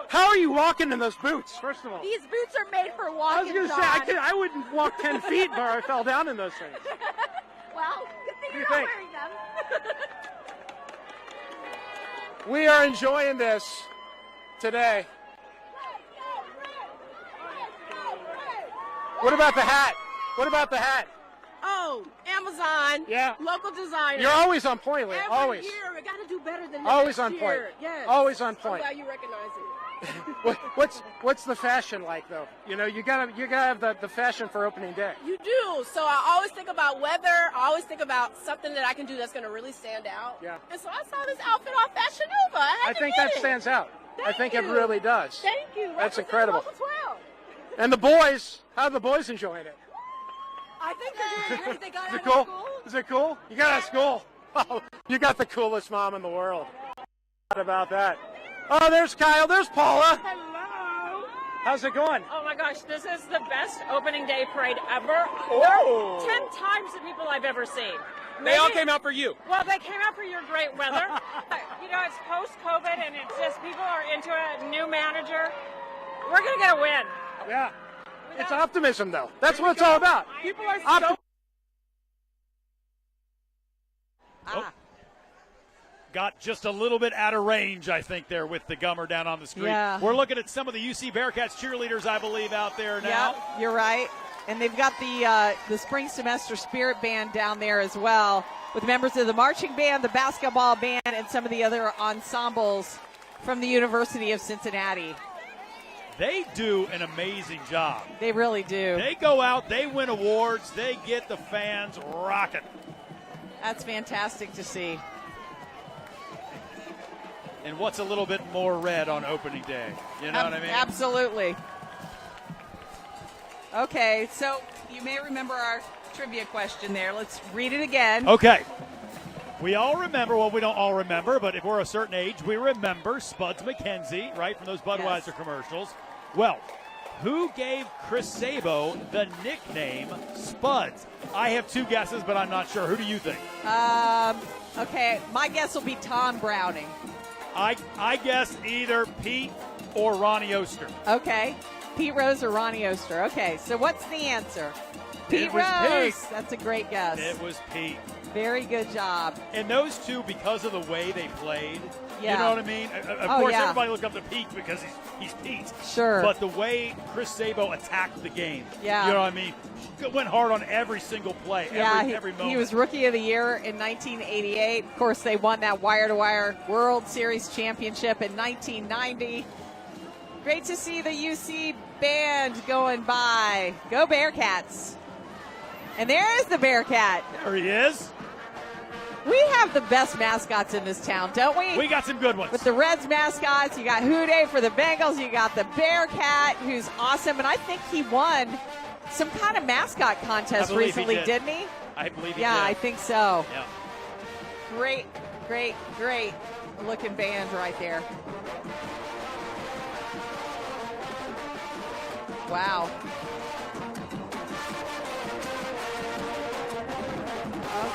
How are you walking in those boots, first of all? These boots are made for I walking, was going to say, I wouldn't walk 10 feet or I fell down in those things. Well, good thing What do you're you not think? wearing them. We are enjoying this today. What about the hat? What about the hat? Oh, Amazon. Yeah. Local designer. You're always on point, Leah. Every Always. year, we got to do better than Always next on point. year. Yes. Always on point. I'm glad you recognize it. What's the fashion like though? You know, you gotta have the fashion for opening day. You do. So I always think about weather. I always think about something that I can do that's going to really stand out. Yeah. And so I saw this outfit off Fashion Nova. I think that stands out. I think it really does. Thank you. That's Represent incredible. Local 12. And the boys, how are the boys enjoying it? I think they're doing great. They got Is out it of cool? school. Is it cool? You got out of school. Oh, you got the coolest mom in the world. What about that? Oh, there's Kyle. There's Paula. Hello. How's it going? Oh my gosh, this is the best opening day parade ever. Oh. 10 times the people I've ever seen. They all came out for you. Well, they came out for your great weather. You know, it's post-COVID, and it's just people are into a new manager. We're going to get a win. Yeah. It's optimism, though. That's what it's all about. People are so... Got just a little bit out of range, I think, there with the gummer down on the screen. Yeah. We're looking at some of the UC Bearcats cheerleaders, I believe, out there now. Yeah, you're right. And they've got the spring semester spirit band down there as well, with members of the marching band, the basketball band, and some of the other ensembles from the University of Cincinnati. They do an amazing job. They really do. They go out, they win awards, they get the fans rocking. That's fantastic to see. And what's a little bit more red on opening day? You know what I mean? Absolutely. Okay, so you may remember our trivia question there. Let's read it again. Okay. We all remember, well, we don't all remember, but if we're a certain age, we remember Spuds McKenzie, right, from those Budweiser commercials. Well, who gave Chris Sabo the nickname Spuds? I have two guesses, but I'm not sure. Who do you think? Okay, my guess will be Tom Browning. I guess either Pete or Ronnie Oster. Okay, Pete Rose or Ronnie Oster. Okay, so what's the answer? Pete It was Rose. Pete. That's a great guess. It was Pete. Very good job. And those two, because of the way they played, Yeah. you know what I mean? Of Oh, course, yeah. everybody looked up to Pete because he's Pete. Sure. But the way Chris Sabo attacked the game, Yeah. you know what I mean? Went hard on every single play, every moment. He was Rookie of the Year in 1988. Of course, they won that wire-to-wire World Series championship in 1990. Great to see the UC band going by. Go Bearcats. And there's the Bearcat. There he is. We have the best mascots in this town, don't we? We got some good ones. With the Reds mascots, you got Houday for the Bengals, you got the Bearcat, who's awesome, and I think he won some kind of mascot contest recently, didn't he? I believe he Yeah, did. I think so. Yeah. Great, great, great looking band right there. Wow.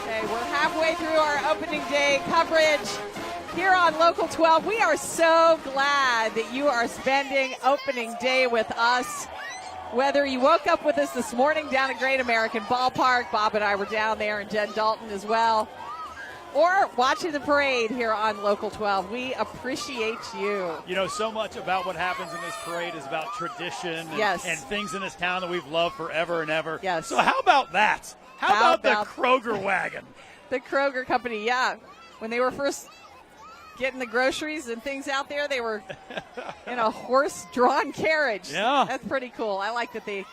Okay, we're halfway through our opening day coverage here on Local 12. We are so glad that you are spending opening day with us. Whether you woke up with us this morning down at Great American Ballpark, Bob and I were down there, and Jen Dalton as well, or watching the parade here on Local 12, we appreciate you. You know, so much about what happens in this parade is about tradition and things in this town that we've loved forever and ever. Yes. So how about that? How about the Kroger wagon? The Kroger company, yeah. When they were first getting the groceries and things out there, they were in a horse-drawn carriage. Yeah. That's pretty cool. I like that they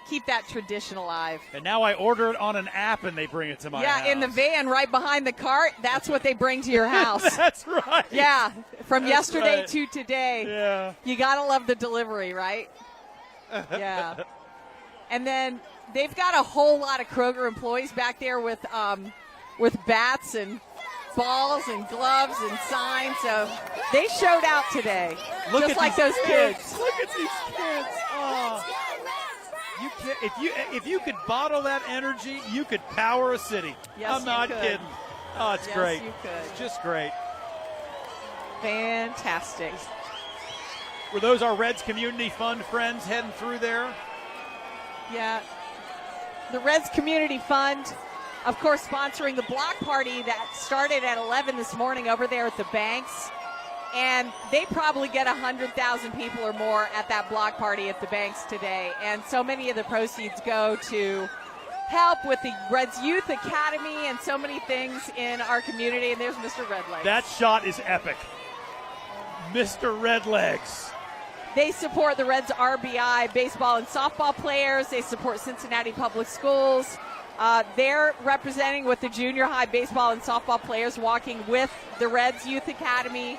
keep that tradition alive. And now I order it on an app and they bring it to my house. Yeah, in the van right behind the cart, that's what they bring to your house. That's right. Yeah, from That's yesterday right. to today. Yeah. You got to love the delivery, right? Yeah. And then they've got a whole lot of Kroger employees back there with bats and balls and gloves and signs. So they showed out today, Look just at like these those kids. Look at these kids. Oh. You can't, if you could bottle that energy, you could power a city. Yes, I'm not you could. kidding. Oh, it's Yes, great. you could. It's just great. Fantastic. Were those our Reds Community Fund friends heading through there? Yeah. The Reds Community Fund, of course, sponsoring the block party that started at 11 this morning over there at the Banks. And they probably get 100,000 people or more at that block party at the Banks today. And so many of the proceeds go to help with the Reds Youth Academy and so many things in our community. And there's Mr. Redlegs. That shot is epic. Mr. Redlegs. They support the Reds RBI baseball and softball players. They support Cincinnati Public Schools. They're representing with the junior high baseball and softball players, walking with the Reds Youth Academy.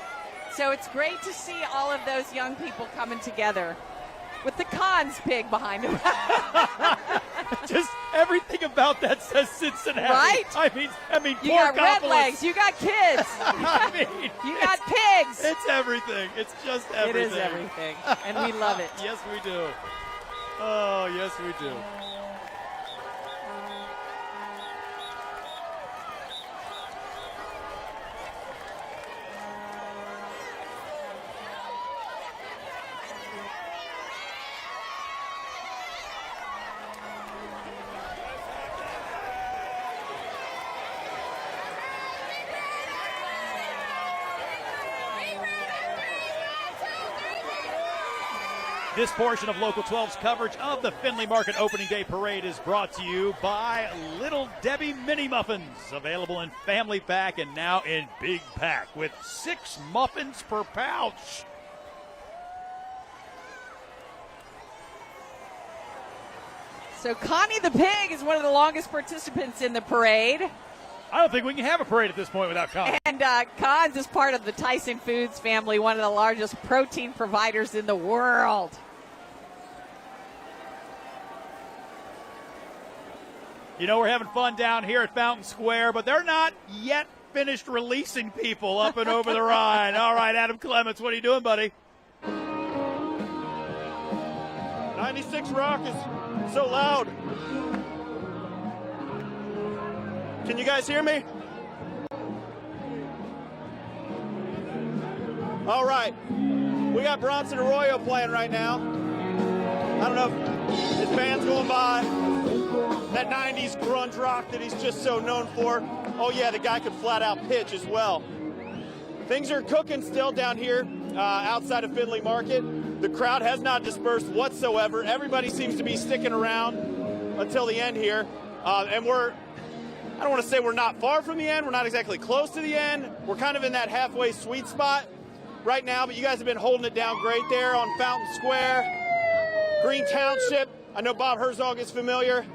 So it's great to see all of those young people coming together with the Cons pig behind them. Just everything about that says Cincinnati. Right? I mean, You got Porkopolis. Redlegs, you got kids, I mean, you got pigs. It's everything. It's just everything. It is everything, and we love it. Yes, we do. Oh, yes, we do. This portion of Local 12's coverage of the Findlay Market Opening Day Parade is brought to you by Little Debbie Mini Muffins, available in family pack and now in big pack with 6 muffins per pouch. So Connie the pig is one of the longest participants in the parade. I don't think we can have a parade at this point without Cons. And Cons is part of the Tyson Foods family, one of the largest protein providers in the world. You know, we're having fun down here at Fountain Square, but they're not yet finished releasing people up and over the Rhine. All right, Adam Clements, what are you doing, buddy? 96 Rock is so loud. Can you guys hear me? All right. We got Bronson Arroyo playing right now. I don't know if his band's going by. That 90s grunge rock that he's just so known for. Oh yeah, the guy could flat out pitch as well. Things are cooking still down here outside of Findlay Market. The crowd has not dispersed whatsoever. Everybody seems to be sticking around until the end here. And I don't want to say we're not far from the end. We're not exactly close to the end. We're kind of in that halfway sweet spot right now, but you guys have been holding it down great there on Fountain Square. Green Township. I know Bob Herzog is familiar.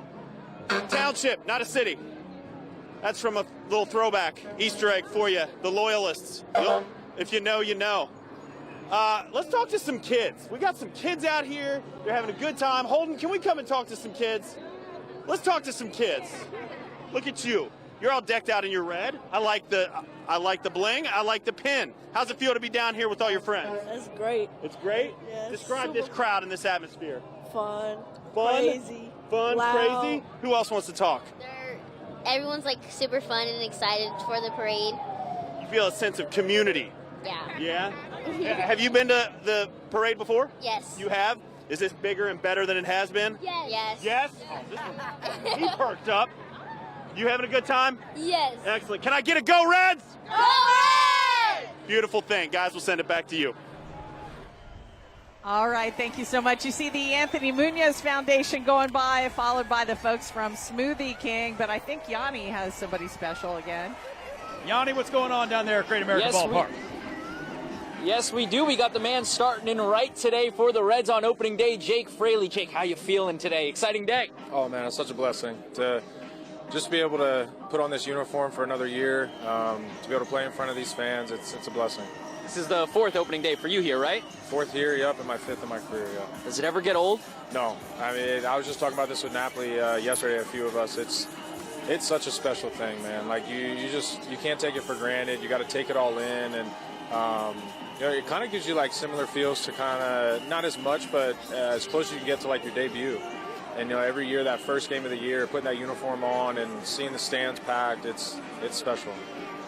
Township, not a city. That's from a little throwback Easter egg for you, the loyalists. If you know, you know. Let's talk to some kids. We got some kids out here. They're having a good time. Holden, can we come and talk to some kids? Let's talk to some kids. Look at you. You're all decked out in your red. I like the bling. I like the pin. How's it feel to be down here with all your friends? That's great. It's great? Yes. Describe this crowd in this atmosphere. Fun. Fun? Crazy. Fun, loud. crazy? Who else wants to talk? Everyone's like super fun and excited for the parade. You feel a sense of community. Yeah. Yeah? Have you been to the parade before? Yes. You have? Is this bigger and better than it has been? Yes. Yes? Oh, this one, he perked up. You having a good time? Yes. Excellent. Can I get a go Reds? Go Reds! Beautiful thing. Guys, we'll send it back to you. All right, thank you so much. You see the Anthony Munoz Foundation going by, followed by the folks from Smoothie King, but I think Yanni has somebody special again. Yanni, what's going on down there at Great American Ballpark? Yes, we do. We got the man starting in right today for the Reds on opening day, Jake Fraley. Jake, how you feeling today? Exciting day. Oh, man, it's such a blessing to just be able to put on this uniform for another year, to be able to play in front of these fans. It's a blessing. This is the 4th opening day for you here, right? 4th here, yep, and my 5th in my career, yeah. Does it ever get old? No. I mean, I was just talking about this with Napoli yesterday, a few of us. It's such a special thing, man. Like, you can't take it for granted. You got to take it all in, and it kind of gives you like similar feels to kind of, not as much, but as close as you can get to like your debut. And every year, that first game of the year, putting that uniform on and seeing the stands packed, it's special.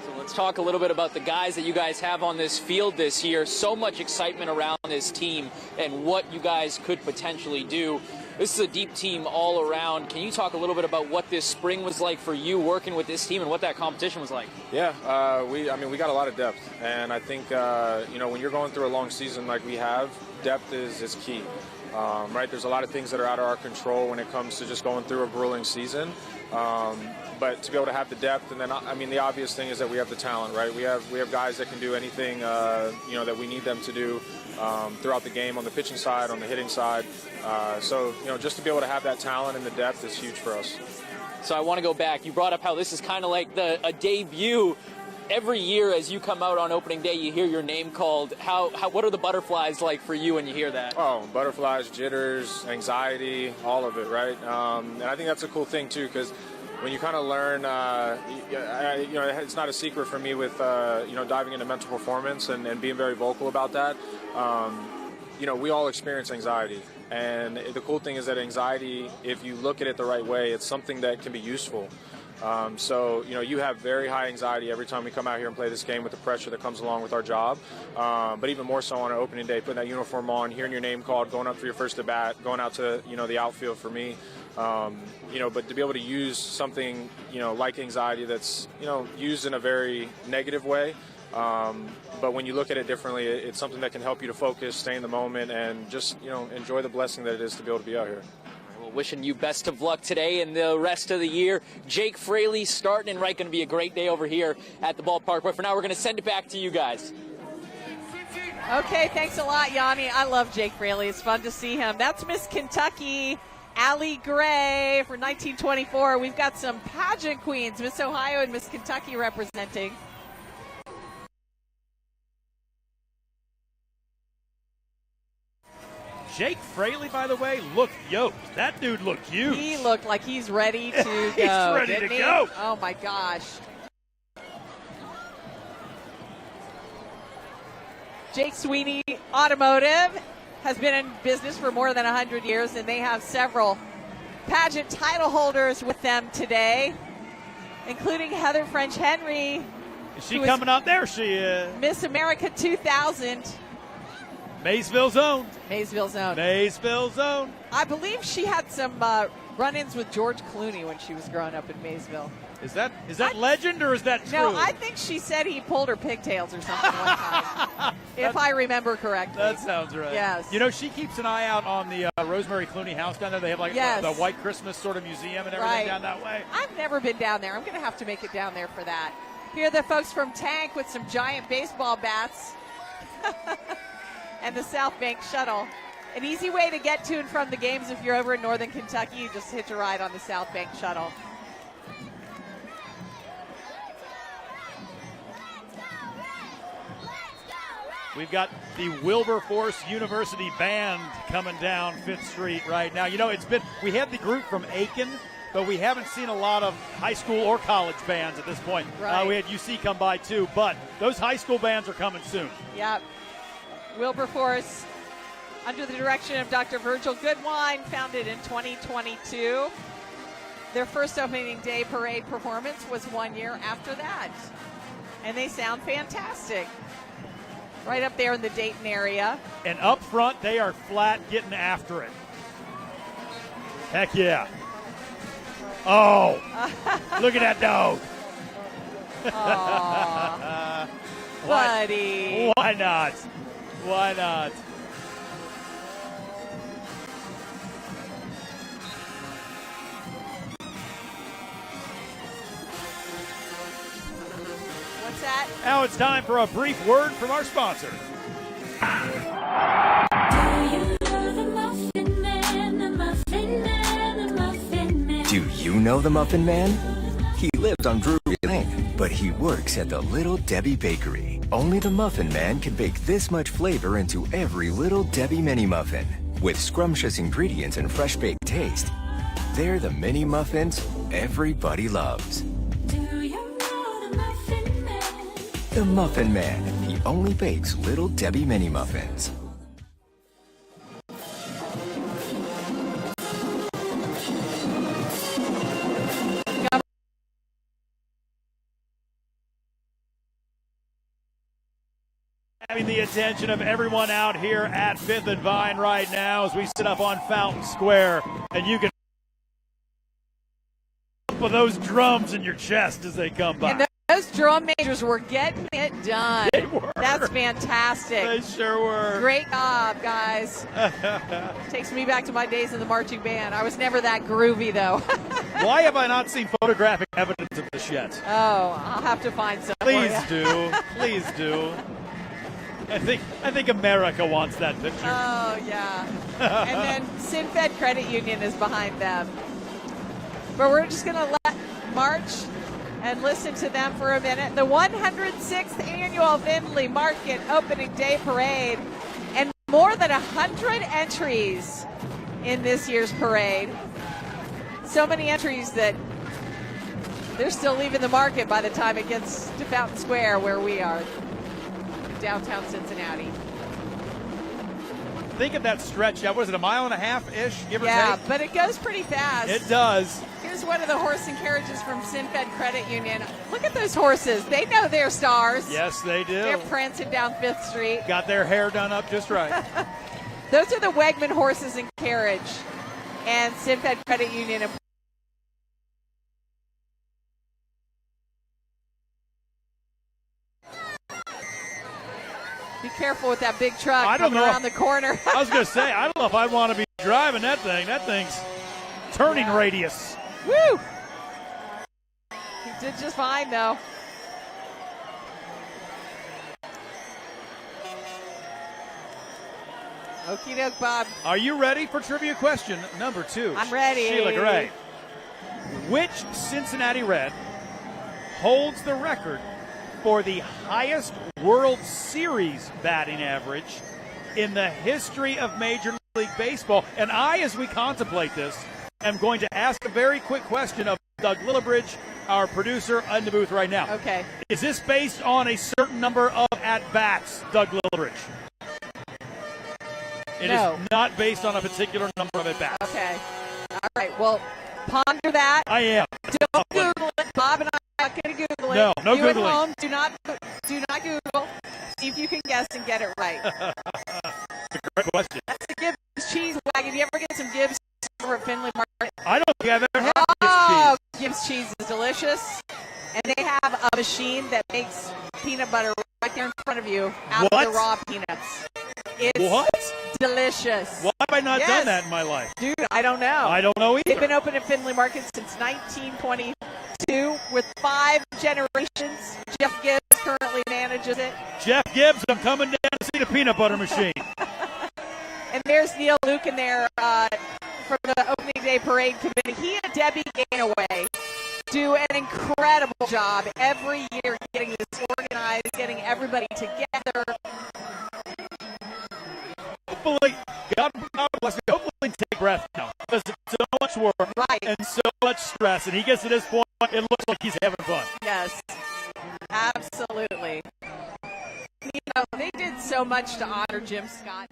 So let's talk a little bit about the guys that you guys have on this field this year. So much excitement around this team and what you guys could potentially do. This is a deep team all around. Can you talk a little bit about what this spring was like for you working with this team and what that competition was like? Yeah, we got a lot of depth, and I think when you're going through a long season like we have, depth is key. Right, there's a lot of things that are out of our control when it comes to just going through a grueling season. But to be able to have the depth, and then the obvious thing is that we have the talent, right? We have guys that can do anything that we need them to do throughout the game on the pitching side, on the hitting side. So just to be able to have that talent and the depth is huge for us. So I want to go back. You brought up how this is kind of like a debut. Every year as you come out on opening day, you hear your name called. What are the butterflies like for you when you hear that? Oh, butterflies, jitters, anxiety, all of it, right? And I think that's a cool thing too, because when you kind of learn, it's not a secret for me with diving into mental performance and being very vocal about that. We all experience anxiety, and the cool thing is that anxiety, if you look at it the right way, it's something that can be useful. You have very high anxiety every time we come out here and play this game with the pressure that comes along with our job. But even more so on an opening day, putting that uniform on, hearing your name called, going up for your first at bat, going out to, the outfield for me. But to be able to use something, like anxiety that's, used in a very negative way. But when you look at it differently, it's something that can help you to focus, stay in the moment, and just, enjoy the blessing that it is to be able to be out here. Wishing you best of luck today and the rest of the year. Jake Fraley starting and right, going to be a great day over here at the ballpark. But for now, we're going to send it back to you guys. Okay, thanks a lot, Yanni. I love Jake Fraley. It's fun to see him. That's Miss Kentucky, Allie Gray for 1924. We've got some pageant queens, Miss Ohio and Miss Kentucky representing. Jake Fraley, by the way, looked yoked. That dude looked huge. He looked like he's ready to go. He's ready to go. Oh, my gosh. Jake Sweeney Automotive has been in business for more than 100 years, and they have several pageant title holders with them today, including Heather French Henry. Is she coming up? There she is. Miss America 2000. Maysville Zone. Maysville Zone. Maysville Zone. I believe she had some run-ins with George Clooney when she was growing up in Maysville. Is that legend or is that true? No, I think she said he pulled her pigtails or something one time, if I remember correctly. That sounds right. Yes. You know, she keeps an eye out on the Rosemary Clooney house down there. They have like the White Christmas sort of museum and everything down that way. I've never been down there. I'm going to have to make it down there for that. Here are the folks from Tank with some giant baseball bats and the South Bank shuttle. An easy way to get to and from the games if you're over in Northern Kentucky. You just hitch a ride on the South Bank shuttle. We've got the Wilberforce University Band coming down 5th Street right now. You know, we had the group from Aiken, but we haven't seen a lot of high school or college bands at this point. Right. We had UC come by too, but those high school bands are coming soon. Yep. Wilberforce, under the direction of Dr. Virgil Goodwine, founded in 2022. Their first opening day parade performance was 1 year after that. And they sound fantastic. Right up there in the Dayton area. And up front, they are flat getting after it. Heck yeah. Oh, look at that dog. Aw, buddy. Why not? Why not? What's that? Now it's time for a brief word from our sponsor. Do you know the Muffin Man? He lives on Drury Lane, but he works at the Little Debbie Bakery. Only the Muffin Man can bake this much flavor into every Little Debbie mini muffin. With scrumptious ingredients and fresh baked taste, they're the mini muffins everybody loves. The Muffin Man. He only bakes Little Debbie mini muffins. Having the attention of everyone out here at 5th and Vine right now as we sit up on Fountain Square, and you can with those drums in your chest as they come by. And those drum majors were getting it done. They were. That's fantastic. They sure were. Great job, guys. Takes me back to my days in the marching band. I was never that groovy, though. Why have I not seen photographic evidence of this yet? Oh, I'll have to find some. Please do. Please do. I think America wants that picture. Oh, yeah. And then SinFed Credit Union is behind them. But we're just going to let march and listen to them for a minute. The 106th Annual Findlay Market Opening Day Parade, and more than 100 entries in this year's parade. So many entries that they're still leaving the market by the time it gets to Fountain Square, where we are, downtown Cincinnati. Think of that stretch. What is it, a mile and a half-ish, give or take? Yeah, but it goes pretty fast. It does. Here's one of the horse and carriages from SinFed Credit Union. Look at those horses. They know they're stars. Yes, they do. They're prancing down 5th Street. Got their hair done up just right. Those are the Wegman horses and carriage. And SinFed Credit Union. Be careful with that big truck coming around the corner. I was going to say, I don't know if I want to be driving that thing. That thing's turning radius. Woo! He did just fine, though. Okie doke, Bob. Are you ready for trivia question number 2? I'm ready. Sheila Gray. Which Cincinnati Red holds the record for the highest World Series batting average in the history of Major League Baseball? And I, as we contemplate this, am going to ask a very quick question of Doug Lillibridge, our producer, in the booth right now. Okay. Is this based on a certain number of at-bats, Doug Lillibridge? It is not based on a particular number of at-bats. Okay. All right. Well, ponder that. I am. Don't Google it. Bob and I are not going to Google it. No you Googling. At home, do not Google. See if you can guess and get it right. It's a great question. That's the Gibbs cheese wagon. You ever get some Gibbs over at Findlay Market? I don't think I've ever had Oh, Gibbs cheese. Gibbs cheese is delicious, and they have a machine that makes peanut butter right there in front of you out of the raw peanuts. It's delicious. Why have I not done that in my life? Dude, I don't know. I don't know either. They've been open at Findlay Market since 1922 with 5 generations. Jeff Gibbs currently manages it. Jeff Gibbs, I'm coming down to see the peanut butter machine. And there's Neil Lucan there from the opening day parade committee. He and Debbie Gainaway do an incredible job every year getting this organized, getting everybody together. Hopefully, God bless you. Hopefully, take breath now. Because it's so much work and so much stress. And he gets to this point, it looks like he's having fun. Yes, absolutely. You know, they did so much to honor Jim Scott.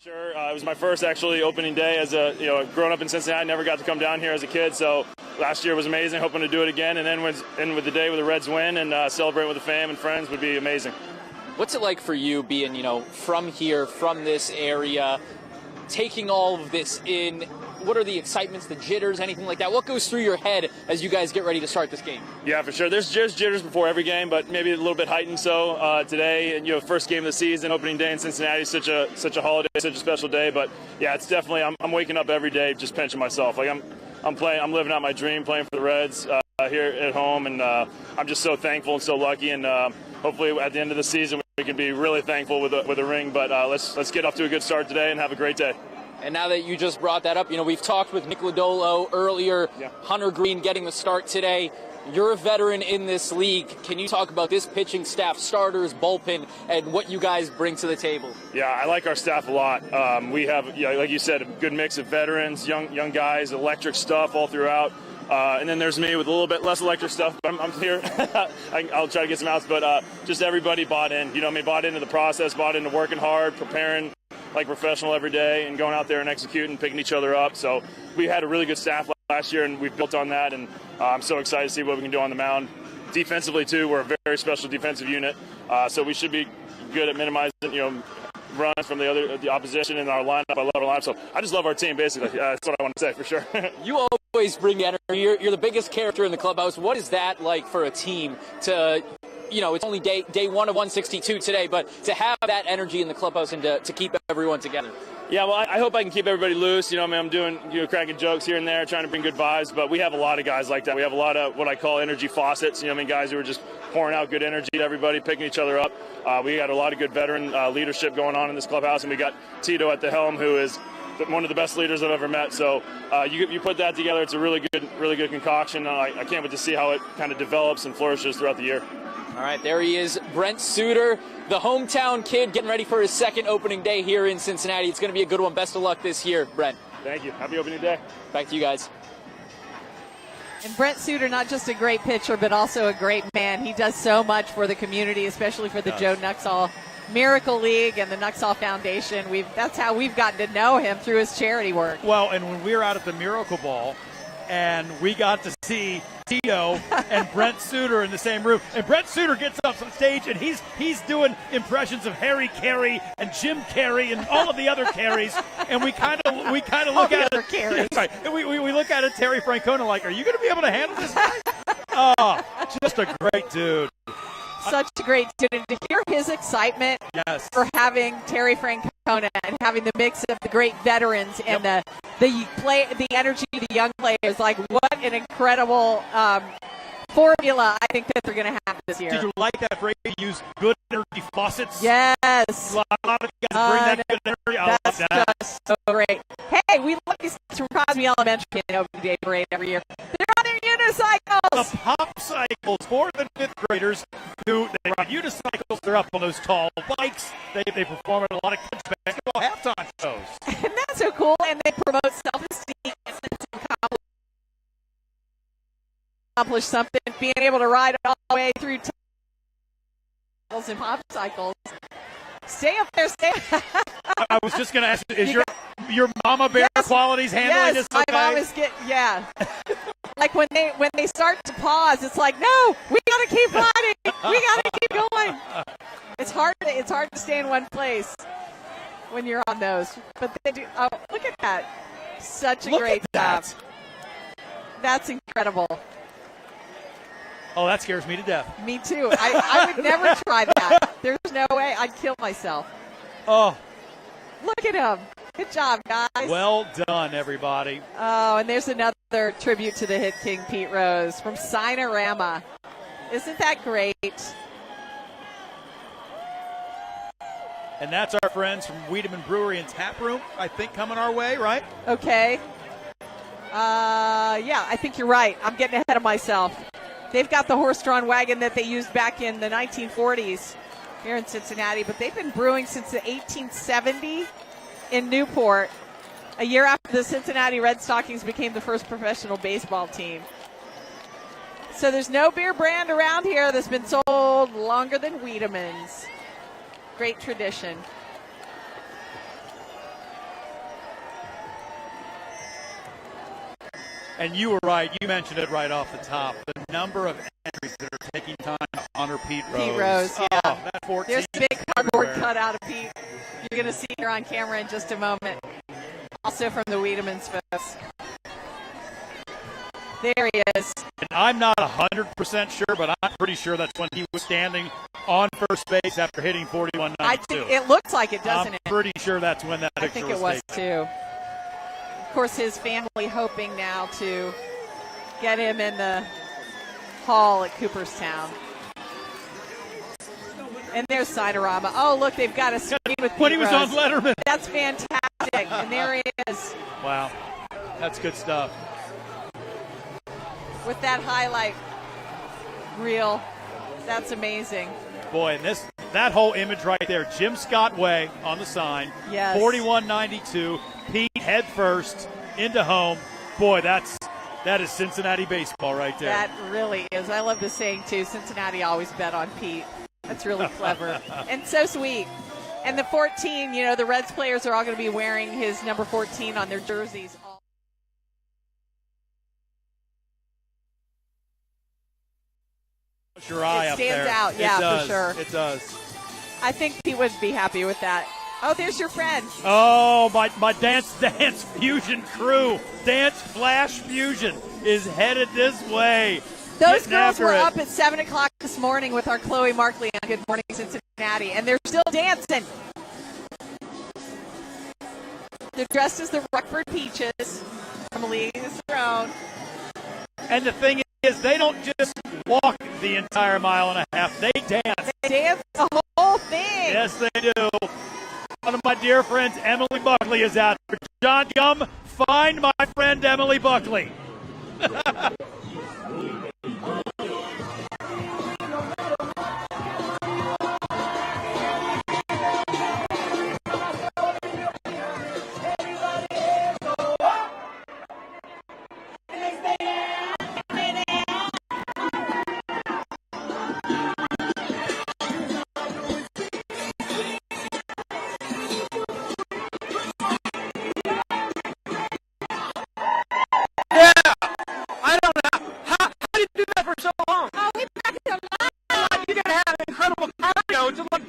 Sure, it was my first actually opening day as growing up in Cincinnati. Never got to come down here as a kid, so last year was amazing. Hoping to do it again, and then end with the day with the Reds win and celebrate with the fam and friends would be amazing. What's it like for you being, from here, from this area, taking all of this in? What are the excitements, the jitters, anything like that? What goes through your head as you guys get ready to start this game? Yeah, for sure. There's just jitters before every game, but maybe a little bit heightened so today. And first game of the season, opening day in Cincinnati, such a holiday, such a special day. But yeah, it's definitely. I'm waking up every day just pinching myself. Like I'm living out my dream, playing for the Reds here at home, and I'm just so thankful and so lucky. And hopefully at the end of the season we can be really thankful with a ring. But let's get off to a good start today and have a great day. And now that you just brought that up, we've talked with Nick Lodolo earlier, Hunter Green getting the start today. You're a veteran in this league. Can you talk about this pitching staff, starters, bullpen, and what you guys bring to the table? Yeah, I like our staff a lot. We have, like you said, a good mix of veterans, young guys, electric stuff all throughout. And then there's me with a little bit less electric stuff. But I'm here. I'll try to get some outs, but just everybody bought in. Bought into the process, bought into working hard, preparing like professional every day, and going out there and executing, picking each other up. So we had a really good staff last year, and we've built on that. And I'm so excited to see what we can do on the mound. Defensively too, we're a very special defensive unit. So we should be good at minimizing, runs from the opposition in our lineup. I love our lineup. So I just love our team, basically. That's what I want to say for sure. You always bring energy. You're the biggest character in the clubhouse. What is that like for a team to, it's only day one of 162 today, but to have that energy in the clubhouse and to keep everyone together? Yeah, well, I hope I can keep everybody loose. I'm doing, cracking jokes here and there, trying to bring good vibes, but we have a lot of guys like that. We have a lot of what I call energy faucets, guys who are just pouring out good energy to everybody, picking each other up. We got a lot of good veteran leadership going on in this clubhouse, and we got Tito at the helm, who is one of the best leaders I've ever met. So you put that together, it's a really good concoction. I can't wait to see how it kind of develops and flourishes throughout the year. All right, there he is, Brent Suter, the hometown kid, getting ready for his second opening day here in Cincinnati. It's going to be a good one. Best of luck this year, Brent. Thank you. Happy opening day. Back to you guys. And Brent Suter, not just a great pitcher, but also a great man. He does so much for the community, especially for the Joe Nuxall Miracle League and the Nuxall Foundation. That's how we've gotten to know him, through his charity work. Well, and when we were out at the Miracle Ball, and we got to see Tito and Brent Suter in the same room. And Brent Suter gets up on stage, and he's doing impressions of Harry Carey and Jim Carey and all of the other Careys. And we kind of look at it. Yeah, right. And we look at it, Terry Francona, like, are you going to be able to handle this guy? Oh, just a great dude. Such a great student. To hear his excitement for having Terry Francona and having the mix of the great veterans and the energy of the young players, like, what an incredible formula I think that they're going to have this year. Did you like that phrase you used, good energy faucets? Yes. A lot of guys bring that good energy. I love that. Just so great. Hey, we love these from Cosby Elementary in opening day parade every year. They're on their unicycles. The popsicles, 4th and 5th graders who they ride unicycles. They're up on those tall bikes. They perform at a lot of kids' basketball halftime shows. And that's so cool. And they promote self-esteem and accomplish something. Being able to ride all the way through and popsicles. Stay up there, stay. I was just going to ask, is your mama bear qualities handling this okay? Yes, my mom is like when they start to pause, it's like, no, we got to keep riding. We got to keep going. It's hard to stay in one place when you're on those. But they do. Oh, look at that. Such a great job. That's incredible. Oh, that scares me to death. Me too. I would never try that. There's no way. I'd kill myself. Oh. Look at him. Good job, guys. Well done, everybody. Oh, and there's another tribute to the hit king, Pete Rose, from Sinorama. Isn't that great? And that's our friends from Wiedemann Brewery and Tap Room, I think, coming our way, right? Okay. Yeah, I think you're right. I'm getting ahead of myself. They've got the horse-drawn wagon that they used back in the 1940s here in Cincinnati, but they've been brewing since the 1870 in Newport, a year after the Cincinnati Red Stockings became the first professional baseball team. So there's no beer brand around here that's been sold longer than Wiedemann's. Great tradition. And you were right. You mentioned it right off the top. The number of entries that are taking time to honor Pete Rose. Pete Rose, yeah. Oh, that 14 There's a big cardboard cutout of Pete. You're going to see here on camera in just a moment. Also from the Wiedemann's folks. There he is. And I'm not 100% sure, but I'm pretty sure that's when he was standing on first base after hitting 41-92. I think it looks like it, doesn't it? I'm pretty sure that's when that picture I think it was taken. too. Of course, his family hoping now to get him in the hall at Cooperstown. And there's Sinorama. Oh, look, they've got a screen with when Pete he was Rose. on Letterman. That's fantastic. And there he is. Wow. That's good stuff. With that highlight reel. That's amazing. Boy, and that whole image right there, Jim Scott Way on the sign. Yes. 41-92. Pete head first into home. Boy, that is Cincinnati baseball right there. That really is. I love the saying, too. Cincinnati always bet on Pete. That's really clever. And so sweet. And the 14, the Reds players are all going to be wearing his number 14 on their jerseys. Your eye it up stands there. out, yeah, for sure. It does. I think Pete would be happy with that. Oh, there's your friend. Oh, my Dance Fusion crew. Dance Flash Fusion is headed this way. Those girls were up at 7 o'clock this morning with our Chloe Markley on Good Morning Cincinnati, and they're still dancing. They're dressed as the Rockford Peaches from League of Their Own. And the thing is, they don't just walk the entire mile and a half. They dance. They dance the whole thing. Yes, they do. One of my dear friends, Emily Buckley, is out there. John Gum, find my friend Emily Buckley. You gotta have incredible cardio to look